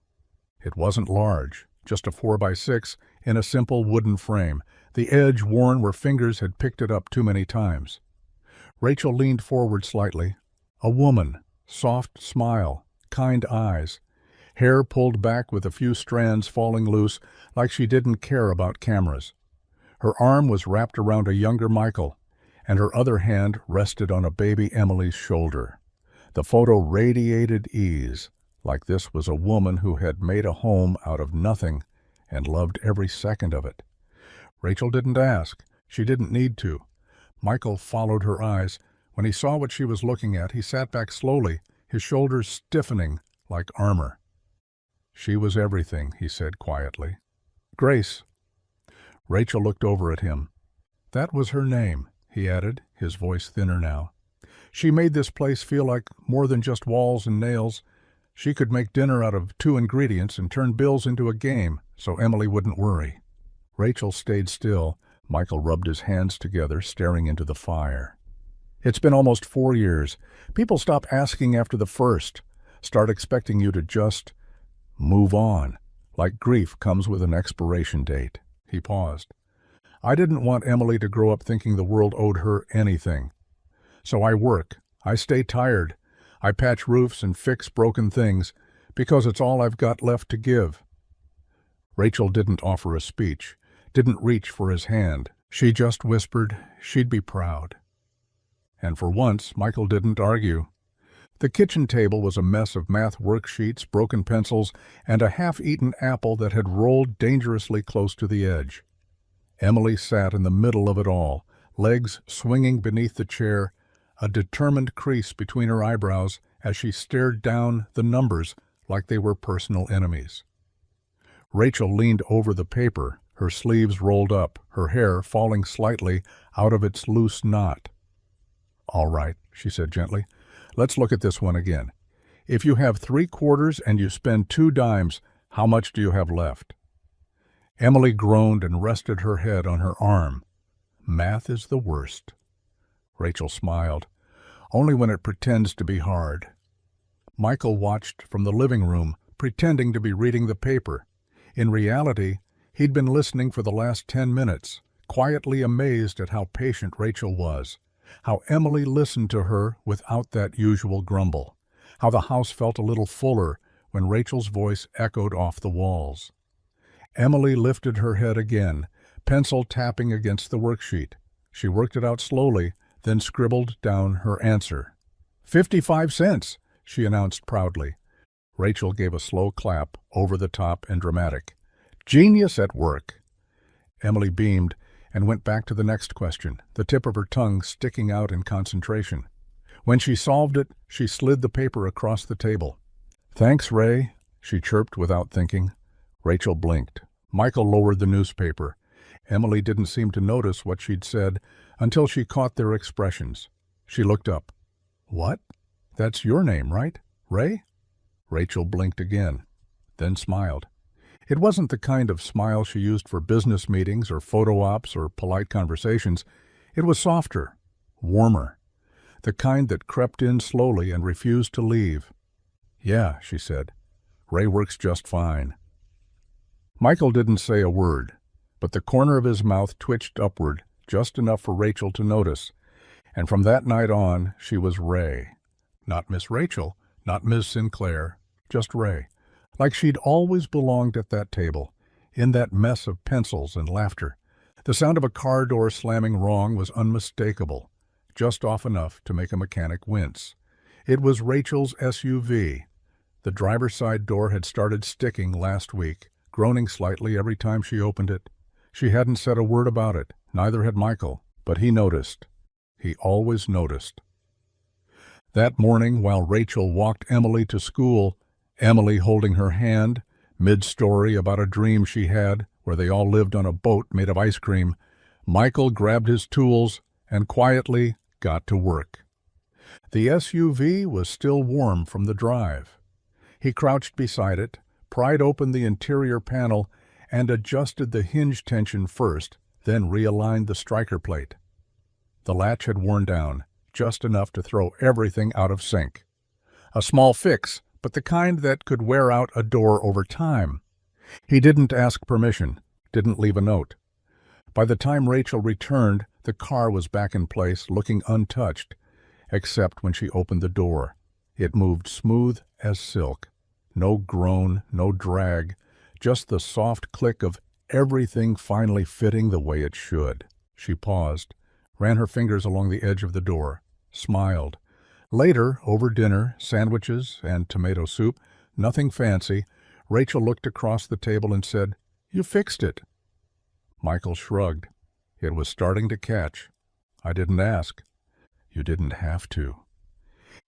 It wasn't large, just a 4x6 in a simple wooden frame, the edge worn where fingers had picked it up too many times. Rachel leaned forward slightly. A woman, soft smile, kind eyes, hair pulled back with a few strands falling loose like she didn't care about cameras. Her arm was wrapped around a younger Michael, and her other hand rested on a baby Emily's shoulder. The photo radiated ease, like this was a woman who had made a home out of nothing and loved every second of it. Rachel didn't ask. She didn't need to. Michael followed her eyes. When he saw what she was looking at, he sat back slowly, his shoulders stiffening like armor. "She was everything," he said quietly. "Grace." Rachel looked over at him. "That was her name," he added, his voice thinner now. She made this place feel like more than just walls and nails. She could make dinner out of 2 ingredients and turn bills into a game, so Emily wouldn't worry. Rachel stayed still. Michael rubbed his hands together, staring into the fire. It's been almost 4 years. People stop asking after the first, start expecting you to just move on, like grief comes with an expiration date. He paused. I didn't want Emily to grow up thinking the world owed her anything. So I work. I stay tired. I patch roofs and fix broken things, because it's all I've got left to give. Rachel didn't offer a speech, didn't reach for his hand. She just whispered she'd be proud. And for once, Michael didn't argue. The kitchen table was a mess of math worksheets, broken pencils, and a half-eaten apple that had rolled dangerously close to the edge. Emily sat in the middle of it all, legs swinging beneath the chair, a determined crease between her eyebrows as she stared down the numbers like they were personal enemies. Rachel leaned over the paper, her sleeves rolled up, her hair falling slightly out of its loose knot. All right, she said gently. Let's look at this one again. If you have 3 quarters and you spend 2 dimes, how much do you have left? Emily groaned and rested her head on her arm. Math is the worst. Rachel smiled. Only when it pretends to be hard. Michael watched from the living room, pretending to be reading the paper. In reality, he'd been listening for the last 10 minutes, quietly amazed at how patient Rachel was. How Emily listened to her without that usual grumble. How the house felt a little fuller when Rachel's voice echoed off the walls. Emily lifted her head again, pencil tapping against the worksheet. She worked it out slowly, then scribbled down her answer. 55 cents, she announced proudly. Rachel gave a slow clap, over the top and dramatic. Genius at work. Emily beamed and went back to the next question, the tip of her tongue sticking out in concentration. When she solved it, she slid the paper across the table. Thanks, Ray, she chirped without thinking. Rachel blinked. Michael lowered the newspaper. Emily didn't seem to notice what she'd said until she caught their expressions. She looked up. What? That's your name, right? Ray? Rachel blinked again, then smiled. It wasn't the kind of smile she used for business meetings or photo ops or polite conversations. It was softer, warmer, the kind that crept in slowly and refused to leave. Yeah, she said. Ray works just fine. Michael didn't say a word, but the corner of his mouth twitched upward, just enough for Rachel to notice. And from that night on, she was Ray. Not Miss Rachel, not Miss Sinclair, just Ray. Like she'd always belonged at that table, in that mess of pencils and laughter. The sound of a car door slamming wrong was unmistakable, just off enough to make a mechanic wince. It was Rachel's SUV. The driver's side door had started sticking last week, groaning slightly every time she opened it. She hadn't said a word about it, neither had Michael, but he noticed. He always noticed. That morning, while Rachel walked Emily to school, Emily holding her hand, mid-story about a dream she had where they all lived on a boat made of ice cream, Michael grabbed his tools and quietly got to work. The SUV was still warm from the drive. He crouched beside it, pried open the interior panel, and adjusted the hinge tension first, then realigned the striker plate. The latch had worn down, just enough to throw everything out of sync. A small fix, but the kind that could wear out a door over time. He didn't ask permission, didn't leave a note. By the time Rachel returned, the car was back in place, looking untouched, except when she opened the door. It moved smooth as silk. No groan, no drag, just the soft click of everything finally fitting the way it should. She paused, ran her fingers along the edge of the door, smiled. Later, over dinner, sandwiches and tomato soup, nothing fancy, Rachel looked across the table and said, "You fixed it." Michael shrugged. It was starting to catch. "I didn't ask." "You didn't have to."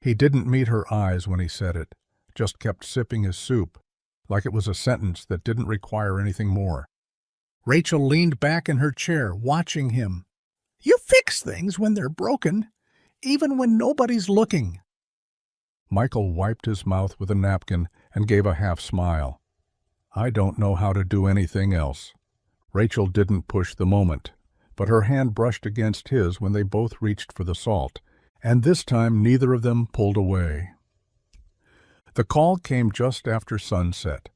He didn't meet her eyes when he said it, just kept sipping his soup, like it was a sentence that didn't require anything more. Rachel leaned back in her chair, watching him. You fix things when they're broken, even when nobody's looking. Michael wiped his mouth with a napkin and gave a half smile. I don't know how to do anything else. Rachel didn't push the moment, but her hand brushed against his when they both reached for the salt, and this time neither of them pulled away. The call came just after sunset,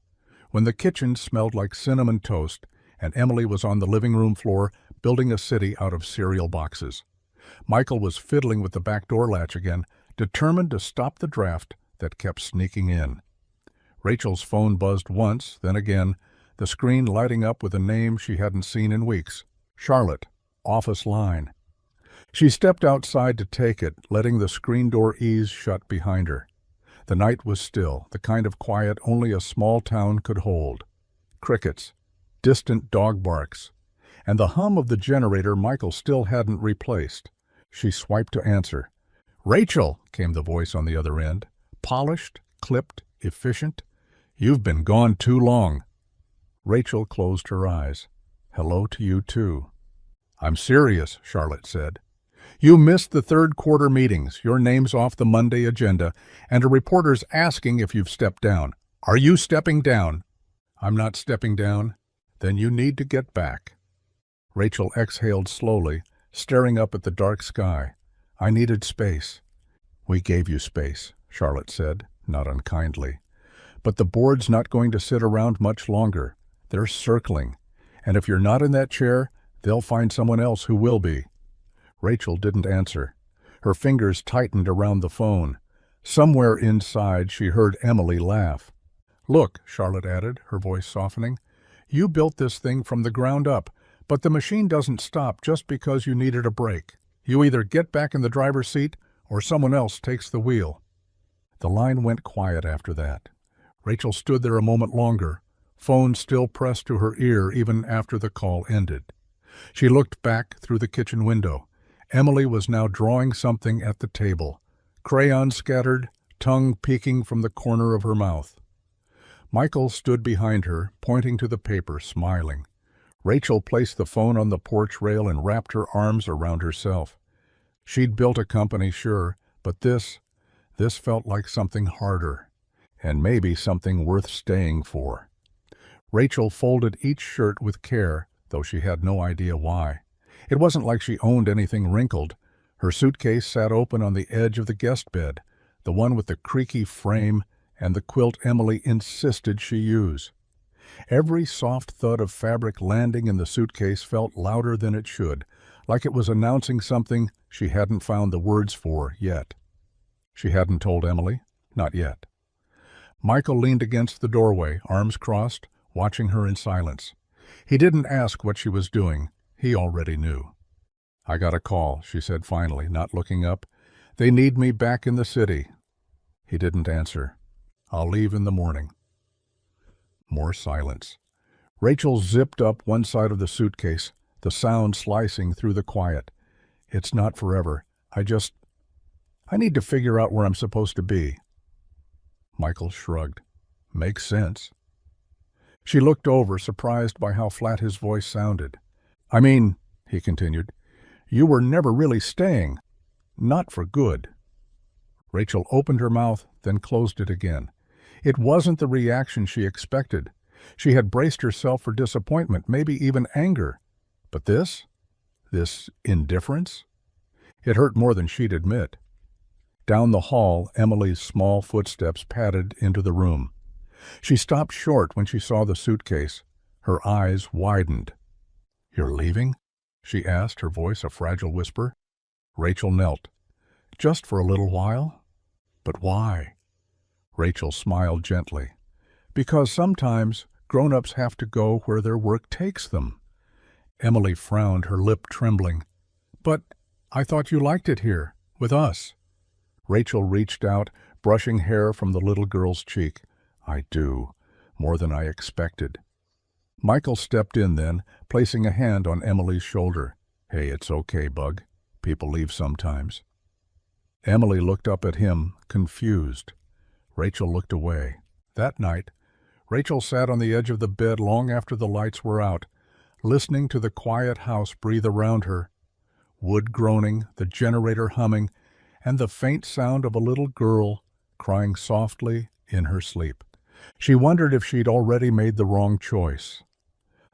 when the kitchen smelled like cinnamon toast and Emily was on the living room floor building a city out of cereal boxes. Michael was fiddling with the back door latch again, determined to stop the draft that kept sneaking in. Rachel's phone buzzed once, then again, the screen lighting up with a name she hadn't seen in weeks. Charlotte, office line. She stepped outside to take it, letting the screen door ease shut behind her. The night was still, the kind of quiet only a small town could hold. Crickets, distant dog barks, and the hum of the generator Michael still hadn't replaced. She swiped to answer. "Rachel," came the voice on the other end. Polished, clipped, efficient. "You've been gone too long." Rachel closed her eyes. "Hello to you, too." "I'm serious," Charlotte said. "You missed the third quarter meetings, your name's off the Monday agenda, and a reporter's asking if you've stepped down. Are you stepping down?" "I'm not stepping down." "Then you need to get back." Rachel exhaled slowly, staring up at the dark sky. "I needed space." "We gave you space," Charlotte said, not unkindly. "But the board's not going to sit around much longer. They're circling, and if you're not in that chair, they'll find someone else who will be." Rachel didn't answer. Her fingers tightened around the phone. Somewhere inside she heard Emily laugh. "Look," Charlotte added, her voice softening, "you built this thing from the ground up, but the machine doesn't stop just because you needed a break. You either get back in the driver's seat or someone else takes the wheel." The line went quiet after that. Rachel stood there a moment longer, phone still pressed to her ear even after the call ended. She looked back through the kitchen window. Emily was now drawing something at the table, crayons scattered, tongue peeking from the corner of her mouth. Michael stood behind her, pointing to the paper, smiling. Rachel placed the phone on the porch rail and wrapped her arms around herself. She'd built a company, sure, but this felt like something harder, and maybe something worth staying for. Rachel folded each shirt with care, though she had no idea why. It wasn't like she owned anything wrinkled. Her suitcase sat open on the edge of the guest bed, the one with the creaky frame and the quilt Emily insisted she use. Every soft thud of fabric landing in the suitcase felt louder than it should, like it was announcing something she hadn't found the words for yet. She hadn't told Emily, not yet. Michael leaned against the doorway, arms crossed, watching her in silence. He didn't ask what she was doing. He already knew. "I got a call," she said finally, not looking up. "They need me back in the city." He didn't answer. "I'll leave in the morning." More silence. Rachel zipped up one side of the suitcase, the sound slicing through the quiet. "It's not forever. I need to figure out where I'm supposed to be." Michael shrugged. "Makes sense." She looked over, surprised by how flat his voice sounded. "I mean," he continued, "you were never really staying. Not for good." Rachel opened her mouth, then closed it again. It wasn't the reaction she expected. She had braced herself for disappointment, maybe even anger. But this indifference? It hurt more than she'd admit. Down the hall, Emily's small footsteps padded into the room. She stopped short when she saw the suitcase. Her eyes widened. "You're leaving?" she asked, her voice a fragile whisper. Rachel knelt. "Just for a little while?" "But why?" Rachel smiled gently. "Because sometimes grown-ups have to go where their work takes them." Emily frowned, her lip trembling. "But I thought you liked it here, with us." Rachel reached out, brushing hair from the little girl's cheek. "I do, more than I expected." Michael stepped in then, placing a hand on Emily's shoulder. "Hey, it's okay, Bug. People leave sometimes." Emily looked up at him, confused. Rachel looked away. That night, Rachel sat on the edge of the bed long after the lights were out, listening to the quiet house breathe around her, wood groaning, the generator humming, and the faint sound of a little girl crying softly in her sleep. She wondered if she'd already made the wrong choice.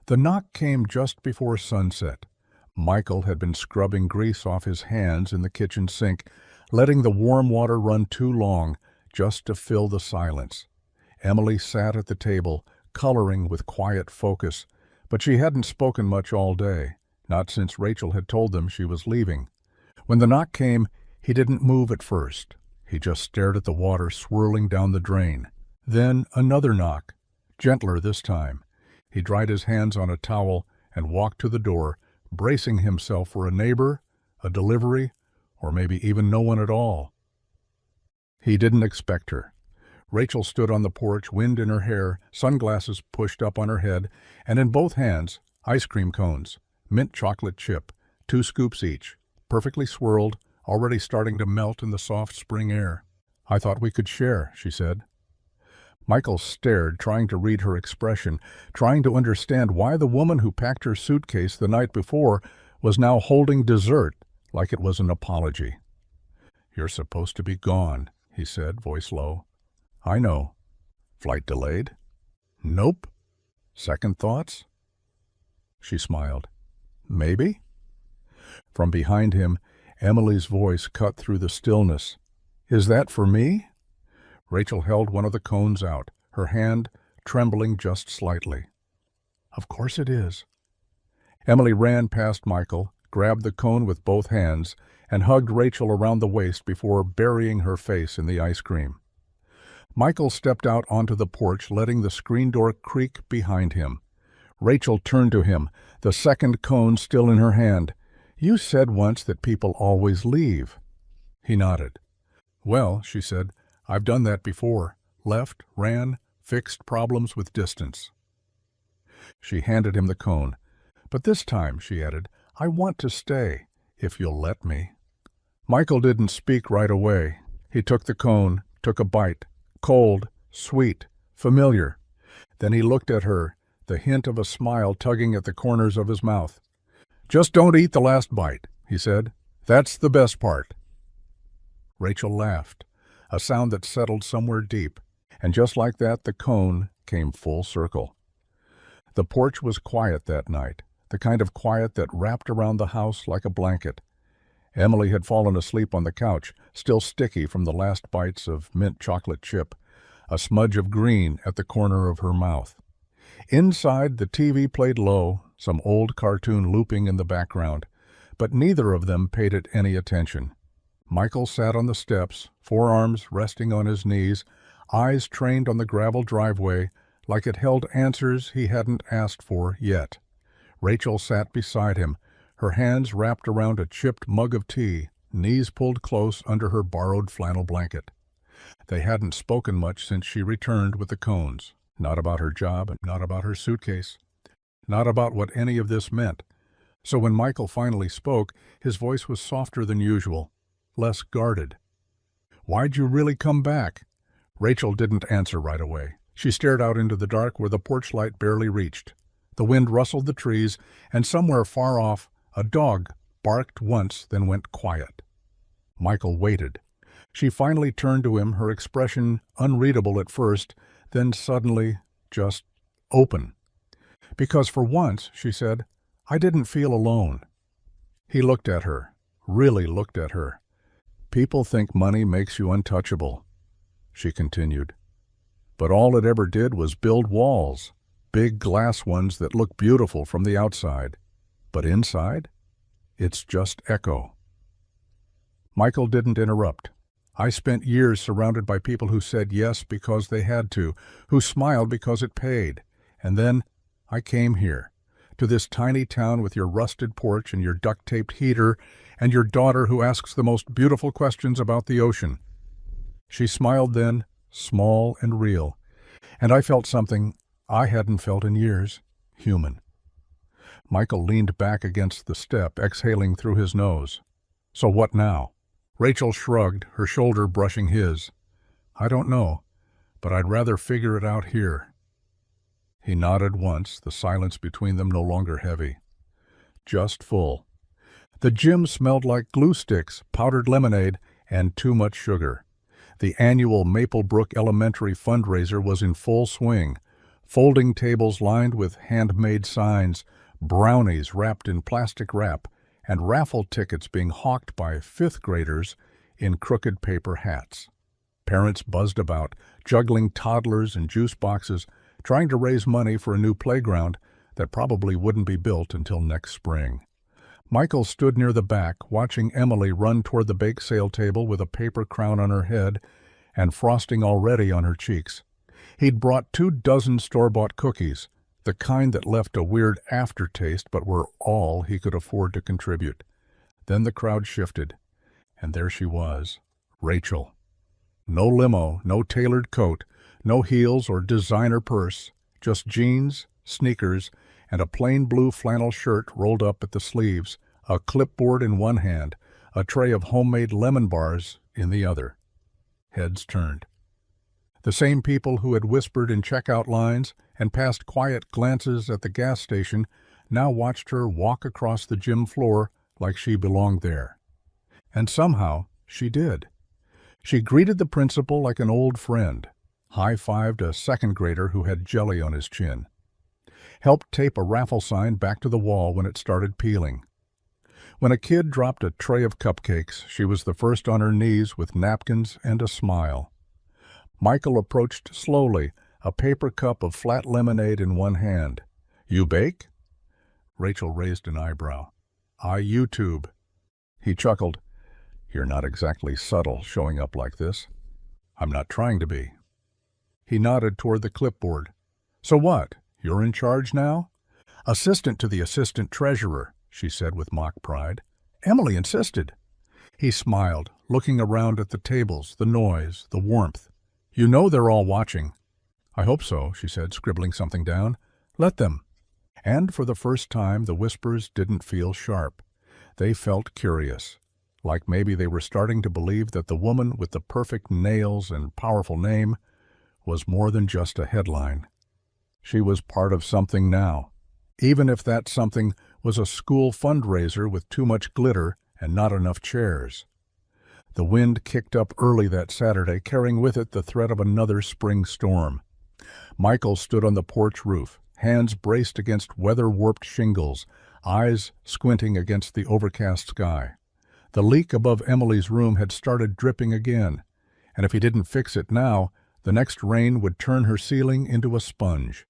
The knock came just before sunset. Michael had been scrubbing grease off his hands in the kitchen sink, letting the warm water run too long just to fill the silence. Emily sat at the table, coloring with quiet focus, but she hadn't spoken much all day, not since Rachel had told them she was leaving. When the knock came, he didn't move at first. He just stared at the water swirling down the drain. Then another knock, gentler this time. He dried his hands on a towel and walked to the door, bracing himself for a neighbor, a delivery, or maybe even no one at all. He didn't expect her. Rachel stood on the porch, wind in her hair, sunglasses pushed up on her head, and in both hands, ice cream cones, mint chocolate chip, 2 scoops each, perfectly swirled, already starting to melt in the soft spring air. "I thought we could share," she said. Michael stared, trying to read her expression, trying to understand why the woman who packed her suitcase the night before was now holding dessert like it was an apology. "You're supposed to be gone," he said, voice low. "I know. Flight delayed?" "Nope." "Second thoughts?" She smiled. "Maybe?" From behind him, Emily's voice cut through the stillness. "Is that for me?" Rachel held one of the cones out, her hand trembling just slightly. "Of course it is." Emily ran past Michael, grabbed the cone with both hands, and hugged Rachel around the waist before burying her face in the ice cream. Michael stepped out onto the porch, letting the screen door creak behind him. Rachel turned to him, the second cone still in her hand. "You said once that people always leave." He nodded. "Well," she said, "I've done that before. Left, ran, fixed problems with distance." She handed him the cone. "But this time," she added, "I want to stay, if you'll let me." Michael didn't speak right away. He took the cone, took a bite. Cold, sweet, familiar. Then he looked at her, the hint of a smile tugging at the corners of his mouth. "Just don't eat the last bite," he said. "That's the best part." Rachel laughed, a sound that settled somewhere deep, and just like that the cone came full circle. The porch was quiet that night, the kind of quiet that wrapped around the house like a blanket. Emily had fallen asleep on the couch, still sticky from the last bites of mint chocolate chip, a smudge of green at the corner of her mouth. Inside, the TV played low, some old cartoon looping in the background, but neither of them paid it any attention. Michael sat on the steps, forearms resting on his knees, eyes trained on the gravel driveway, like it held answers he hadn't asked for yet. Rachel sat beside him, her hands wrapped around a chipped mug of tea, knees pulled close under her borrowed flannel blanket. They hadn't spoken much since she returned with the cones. Not about her job, not about her suitcase, not about what any of this meant. So when Michael finally spoke, his voice was softer than usual, less guarded. "Why'd you really come back?" Rachel didn't answer right away. She stared out into the dark where the porch light barely reached. The wind rustled the trees, and somewhere far off, a dog barked once, then went quiet. Michael waited. She finally turned to him, her expression unreadable at first, then suddenly just open. "Because for once," she said, "I didn't feel alone." He looked at her, really looked at her. "People think money makes you untouchable," she continued. "But all it ever did was build walls, big glass ones that look beautiful from the outside. But inside, it's just echo." Michael didn't interrupt. "I spent years surrounded by people who said yes because they had to, who smiled because it paid. And then I came here, to this tiny town with your rusted porch and your duct-taped heater and your daughter who asks the most beautiful questions about the ocean." She smiled then, small and real, and I felt something I hadn't felt in years, human. Michael leaned back against the step, exhaling through his nose. "So what now?" Rachel shrugged, her shoulder brushing his. "I don't know, but I'd rather figure it out here." He nodded once, the silence between them no longer heavy. Just full. The gym smelled like glue sticks, powdered lemonade, and too much sugar. The annual Maplebrook Elementary fundraiser was in full swing. Folding tables lined with handmade signs, brownies wrapped in plastic wrap, and raffle tickets being hawked by fifth graders in crooked paper hats. Parents buzzed about, juggling toddlers and juice boxes, trying to raise money for a new playground that probably wouldn't be built until next spring. Michael stood near the back, watching Emily run toward the bake sale table with a paper crown on her head and frosting already on her cheeks. He'd brought 24 store-bought cookies, the kind that left a weird aftertaste but were all he could afford to contribute. Then the crowd shifted, and there she was, Rachel. No limo, no tailored coat, no heels or designer purse, just jeans, sneakers, and a plain blue flannel shirt rolled up at the sleeves, a clipboard in one hand, a tray of homemade lemon bars in the other. Heads turned. The same people who had whispered in checkout lines and passed quiet glances at the gas station now watched her walk across the gym floor like she belonged there. And somehow she did. She greeted the principal like an old friend, high-fived a second grader who had jelly on his chin, helped tape a raffle sign back to the wall when it started peeling. When a kid dropped a tray of cupcakes, she was the first on her knees with napkins and a smile. Michael approached slowly, a paper cup of flat lemonade in one hand. "You bake?" Rachel raised an eyebrow. "I YouTube." He chuckled. "You're not exactly subtle showing up like this." "I'm not trying to be." He nodded toward the clipboard. "So what? You're in charge now?" "Assistant to the assistant treasurer," she said with mock pride. "Emily insisted." He smiled, looking around at the tables, the noise, the warmth. "You know they're all watching." "I hope so," she said, scribbling something down. "Let them." And for the first time the whispers didn't feel sharp. They felt curious, like maybe they were starting to believe that the woman with the perfect nails and powerful name was more than just a headline. She was part of something now, even if that something was a school fundraiser with too much glitter and not enough chairs. The wind kicked up early that Saturday, carrying with it the threat of another spring storm. Michael stood on the porch roof, hands braced against weather-warped shingles, eyes squinting against the overcast sky. The leak above Emily's room had started dripping again, and if he didn't fix it now, the next rain would turn her ceiling into a sponge.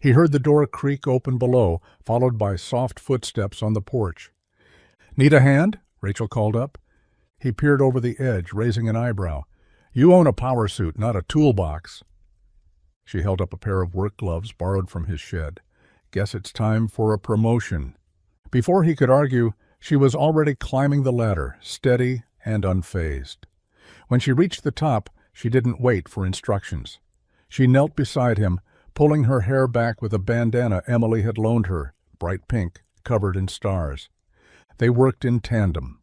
He heard the door creak open below, followed by soft footsteps on the porch. "Need a hand?" Rachel called up. He peered over the edge, raising an eyebrow. "You own a power suit, not a toolbox." She held up a pair of work gloves borrowed from his shed. "Guess it's time for a promotion." Before he could argue, she was already climbing the ladder, steady and unfazed. When she reached the top, she didn't wait for instructions. She knelt beside him, pulling her hair back with a bandana Emily had loaned her, bright pink, covered in stars. They worked in tandem.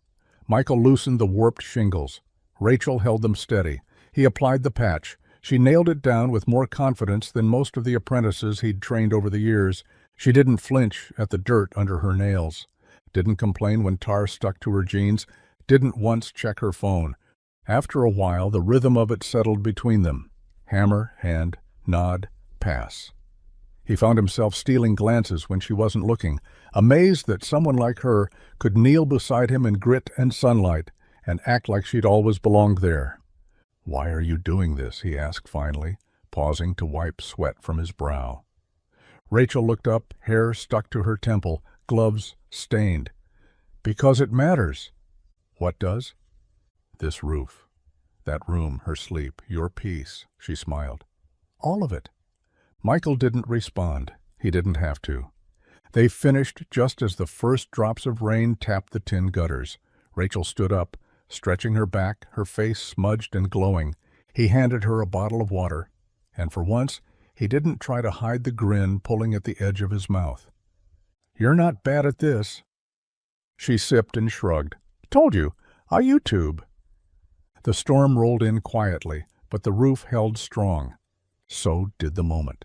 Michael loosened the warped shingles. Rachel held them steady. He applied the patch. She nailed it down with more confidence than most of the apprentices he'd trained over the years. She didn't flinch at the dirt under her nails, didn't complain when tar stuck to her jeans, didn't once check her phone. After a while, the rhythm of it settled between them. Hammer, hand, nod, pass. He found himself stealing glances when she wasn't looking, amazed that someone like her could kneel beside him in grit and sunlight and act like she'd always belonged there. "Why are you doing this?" he asked finally, pausing to wipe sweat from his brow. Rachel looked up, hair stuck to her temple, gloves stained. "Because it matters." "What does?" "This roof. That room, her sleep, your peace," she smiled. "All of it." Michael didn't respond. He didn't have to. They finished just as the first drops of rain tapped the tin gutters. Rachel stood up, stretching her back, her face smudged and glowing. He handed her a bottle of water, and for once he didn't try to hide the grin pulling at the edge of his mouth. "You're not bad at this." She sipped and shrugged. "Told you, I YouTube." The storm rolled in quietly, but the roof held strong. So did the moment.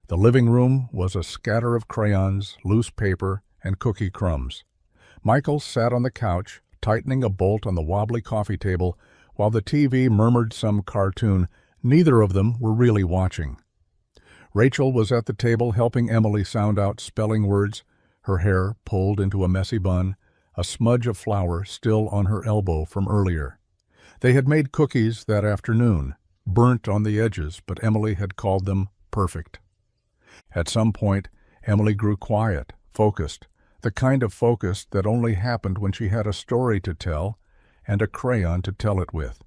The living room was a scatter of crayons, loose paper, and cookie crumbs. Michael sat on the couch, tightening a bolt on the wobbly coffee table, while the TV murmured some cartoon neither of them were really watching. Rachel was at the table helping Emily sound out spelling words, her hair pulled into a messy bun, a smudge of flour still on her elbow from earlier. They had made cookies that afternoon, burnt on the edges, but Emily had called them perfect. At some point, Emily grew quiet, focused, the kind of focus that only happened when she had a story to tell and a crayon to tell it with.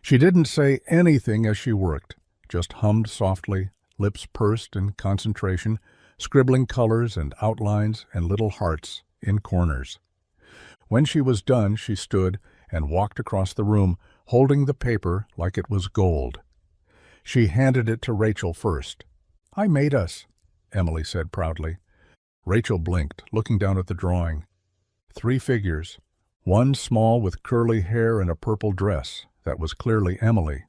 She didn't say anything as she worked, just hummed softly, lips pursed in concentration, scribbling colors and outlines and little hearts in corners. When she was done, she stood and walked across the room, holding the paper like it was gold. She handed it to Rachel first. "I made us," Emily said proudly. Rachel blinked, looking down at the drawing. 3 figures, one small with curly hair and a purple dress, that was clearly Emily.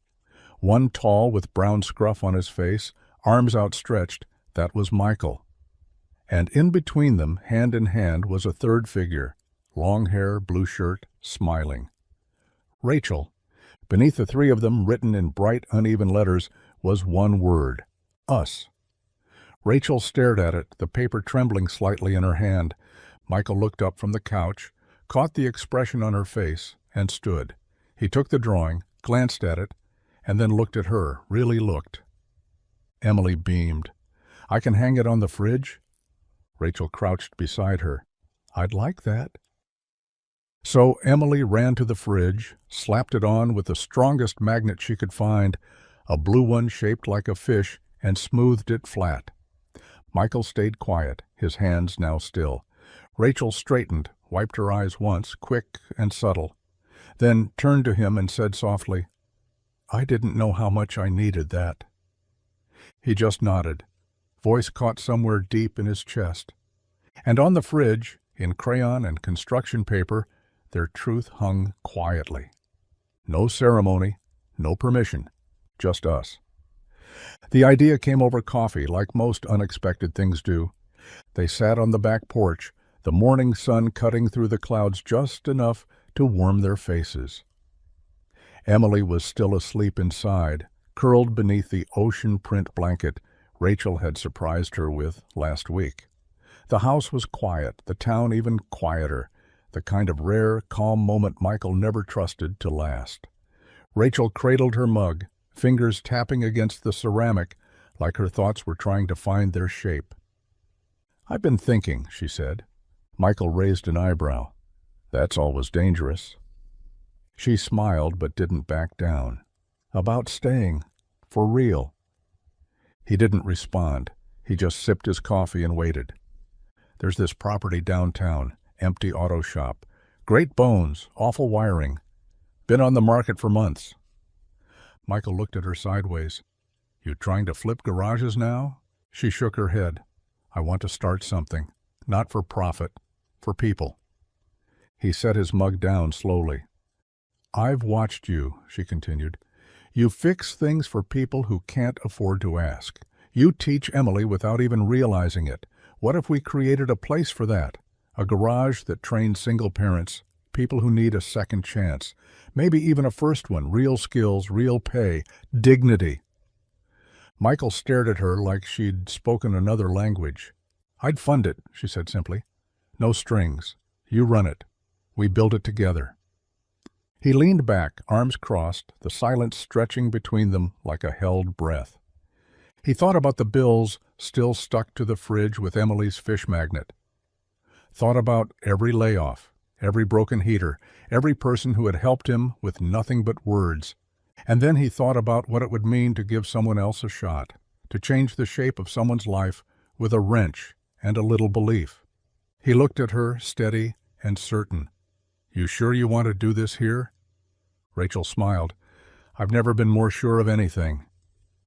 One tall with brown scruff on his face, arms outstretched, that was Michael. And in between them, hand in hand, was a third figure, long hair, blue shirt, smiling. Rachel. Beneath the 3 of them, written in bright, uneven letters, was one word: us. Rachel stared at it, the paper trembling slightly in her hand. Michael looked up from the couch, caught the expression on her face, and stood. He took the drawing, glanced at it, and then looked at her, really looked. Emily beamed. "I can hang it on the fridge?" Rachel crouched beside her. "I'd like that." So Emily ran to the fridge, slapped it on with the strongest magnet she could find, a blue one shaped like a fish, and smoothed it flat. Michael stayed quiet, his hands now still. Rachel straightened, wiped her eyes once, quick and subtle, then turned to him and said softly, "I didn't know how much I needed that." He just nodded, voice caught somewhere deep in his chest. And on the fridge, in crayon and construction paper, their truth hung quietly. No ceremony, no permission, just us. The idea came over coffee, like most unexpected things do. They sat on the back porch, the morning sun cutting through the clouds just enough to warm their faces. Emily was still asleep inside, curled beneath the ocean print blanket Rachel had surprised her with last week. The house was quiet, the town even quieter, the kind of rare, calm moment Michael never trusted to last. Rachel cradled her mug, fingers tapping against the ceramic like her thoughts were trying to find their shape. "I've been thinking," she said. Michael raised an eyebrow. "That's always dangerous." She smiled but didn't back down. "About staying. For real." He didn't respond. He just sipped his coffee and waited. "There's this property downtown, empty auto shop. Great bones, awful wiring. Been on the market for months." Michael looked at her sideways. "You trying to flip garages now?" She shook her head. "I want to start something. Not for profit. For people." He set his mug down slowly. "I've watched you," she continued. "You fix things for people who can't afford to ask. You teach Emily without even realizing it. What if we created a place for that? A garage that trains single parents, people who need a second chance, maybe even a first one, real skills, real pay, dignity." Michael stared at her like she'd spoken another language. "I'd fund it," she said simply. "No strings. You run it. We build it together." He leaned back, arms crossed, the silence stretching between them like a held breath. He thought about the bills still stuck to the fridge with Emily's fish magnet. Thought about every layoff, every broken heater, every person who had helped him with nothing but words. And then he thought about what it would mean to give someone else a shot, to change the shape of someone's life with a wrench and a little belief. He looked at her, steady and certain. "You sure you want to do this here?" Rachel smiled. "I've never been more sure of anything."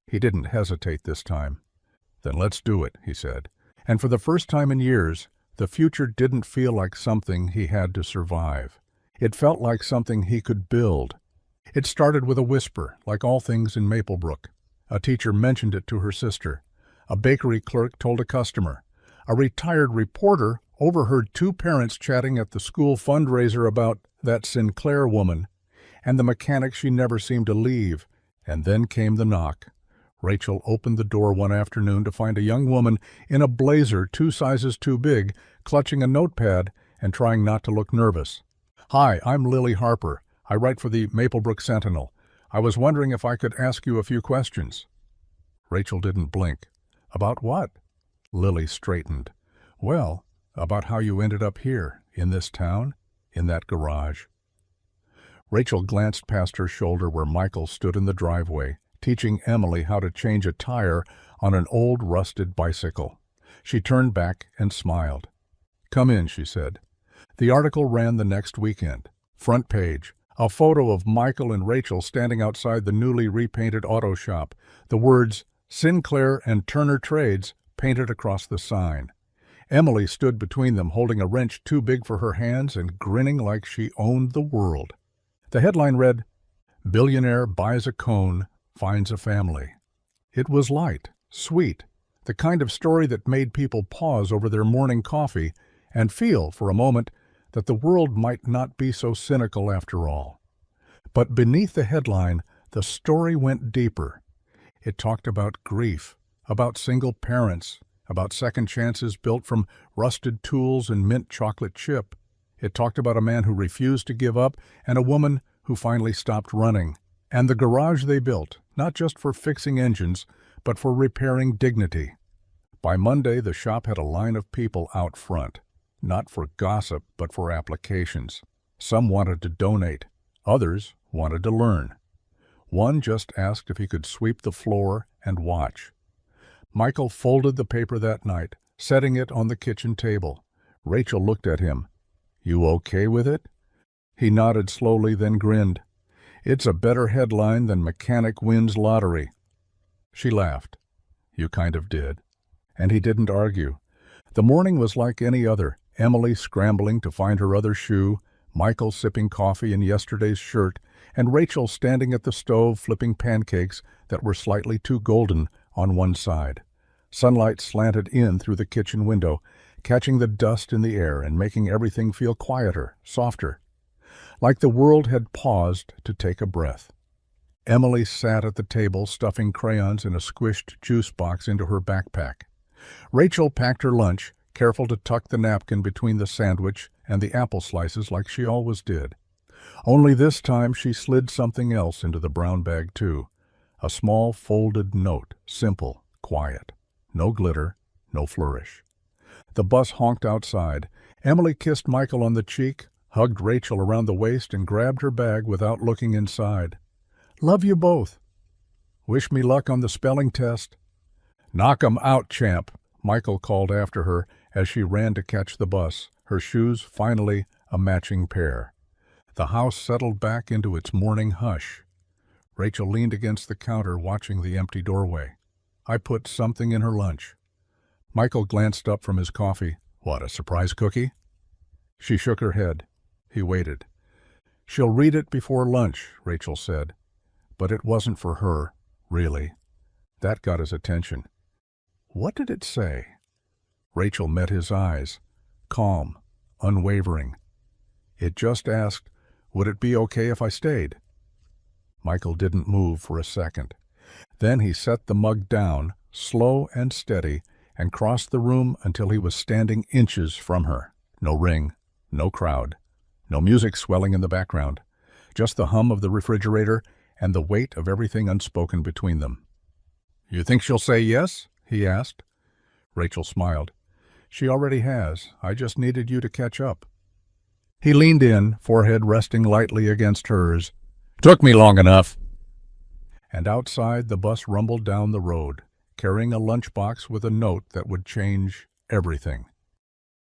He didn't hesitate this time. "Then let's do it," he said. And for the first time in years, the future didn't feel like something he had to survive. It felt like something he could build. It started with a whisper, like all things in Maplebrook. A teacher mentioned it to her sister. A bakery clerk told a customer. A retired reporter overheard two parents chatting at the school fundraiser about that Sinclair woman and the mechanic she never seemed to leave. And then came the knock. Rachel opened the door one afternoon to find a young woman in a blazer 2 sizes too big, clutching a notepad and trying not to look nervous. "Hi, I'm Lily Harper. I write for the Maplebrook Sentinel. I was wondering if I could ask you a few questions." Rachel didn't blink. "About what?" Lily straightened. "Well, about how you ended up here, in this town, in that garage." Rachel glanced past her shoulder where Michael stood in the driveway, teaching Emily how to change a tire on an old rusted bicycle. She turned back and smiled. "Come in," she said. The article ran the next weekend. Front page, a photo of Michael and Rachel standing outside the newly repainted auto shop, the words Sinclair and Turner Trades painted across the sign. Emily stood between them, holding a wrench too big for her hands and grinning like she owned the world. The headline read, "Billionaire buys a cone, finds a family." It was light, sweet, the kind of story that made people pause over their morning coffee and feel, for a moment, that the world might not be so cynical after all. But beneath the headline, the story went deeper. It talked about grief, about single parents, about second chances built from rusted tools and mint chocolate chip. It talked about a man who refused to give up and a woman who finally stopped running. And the garage they built, not just for fixing engines, but for repairing dignity. By Monday, the shop had a line of people out front, not for gossip, but for applications. Some wanted to donate. Others wanted to learn. One just asked if he could sweep the floor and watch. Michael folded the paper that night, setting it on the kitchen table. Rachel looked at him. "You okay with it?" He nodded slowly, then grinned. "It's a better headline than Mechanic Wins Lottery." She laughed. "You kind of did." And he didn't argue. The morning was like any other. Emily scrambling to find her other shoe, Michael sipping coffee in yesterday's shirt, and Rachel standing at the stove flipping pancakes that were slightly too golden on one side. Sunlight slanted in through the kitchen window, catching the dust in the air and making everything feel quieter, softer. Like the world had paused to take a breath. Emily sat at the table stuffing crayons in a squished juice box into her backpack. Rachel packed her lunch, careful to tuck the napkin between the sandwich and the apple slices like she always did. Only this time she slid something else into the brown bag too. A small folded note, simple, quiet. No glitter, no flourish. The bus honked outside. Emily kissed Michael on the cheek, hugged Rachel around the waist, and grabbed her bag without looking inside. "Love you both." "Wish me luck on the spelling test." "Knock 'em out, champ," Michael called after her as she ran to catch the bus, her shoes finally a matching pair. The house settled back into its morning hush. Rachel leaned against the counter, watching the empty doorway. "I put something in her lunch." Michael glanced up from his coffee. "What, a surprise cookie?" She shook her head. He waited. "She'll read it before lunch," Rachel said. But it wasn't for her, really. That got his attention. What did it say? Rachel met his eyes, calm, unwavering. It just asked, "Would it be okay if I stayed?" Michael didn't move for a second. Then he set the mug down, slow and steady, and crossed the room until he was standing inches from her. No ring, no crowd, no music swelling in the background, just the hum of the refrigerator and the weight of everything unspoken between them. "You think she'll say yes?" he asked. Rachel smiled. "She already has. I just needed you to catch up." He leaned in, forehead resting lightly against hers. "Took me long enough." And outside, the bus rumbled down the road, carrying a lunchbox with a note that would change everything.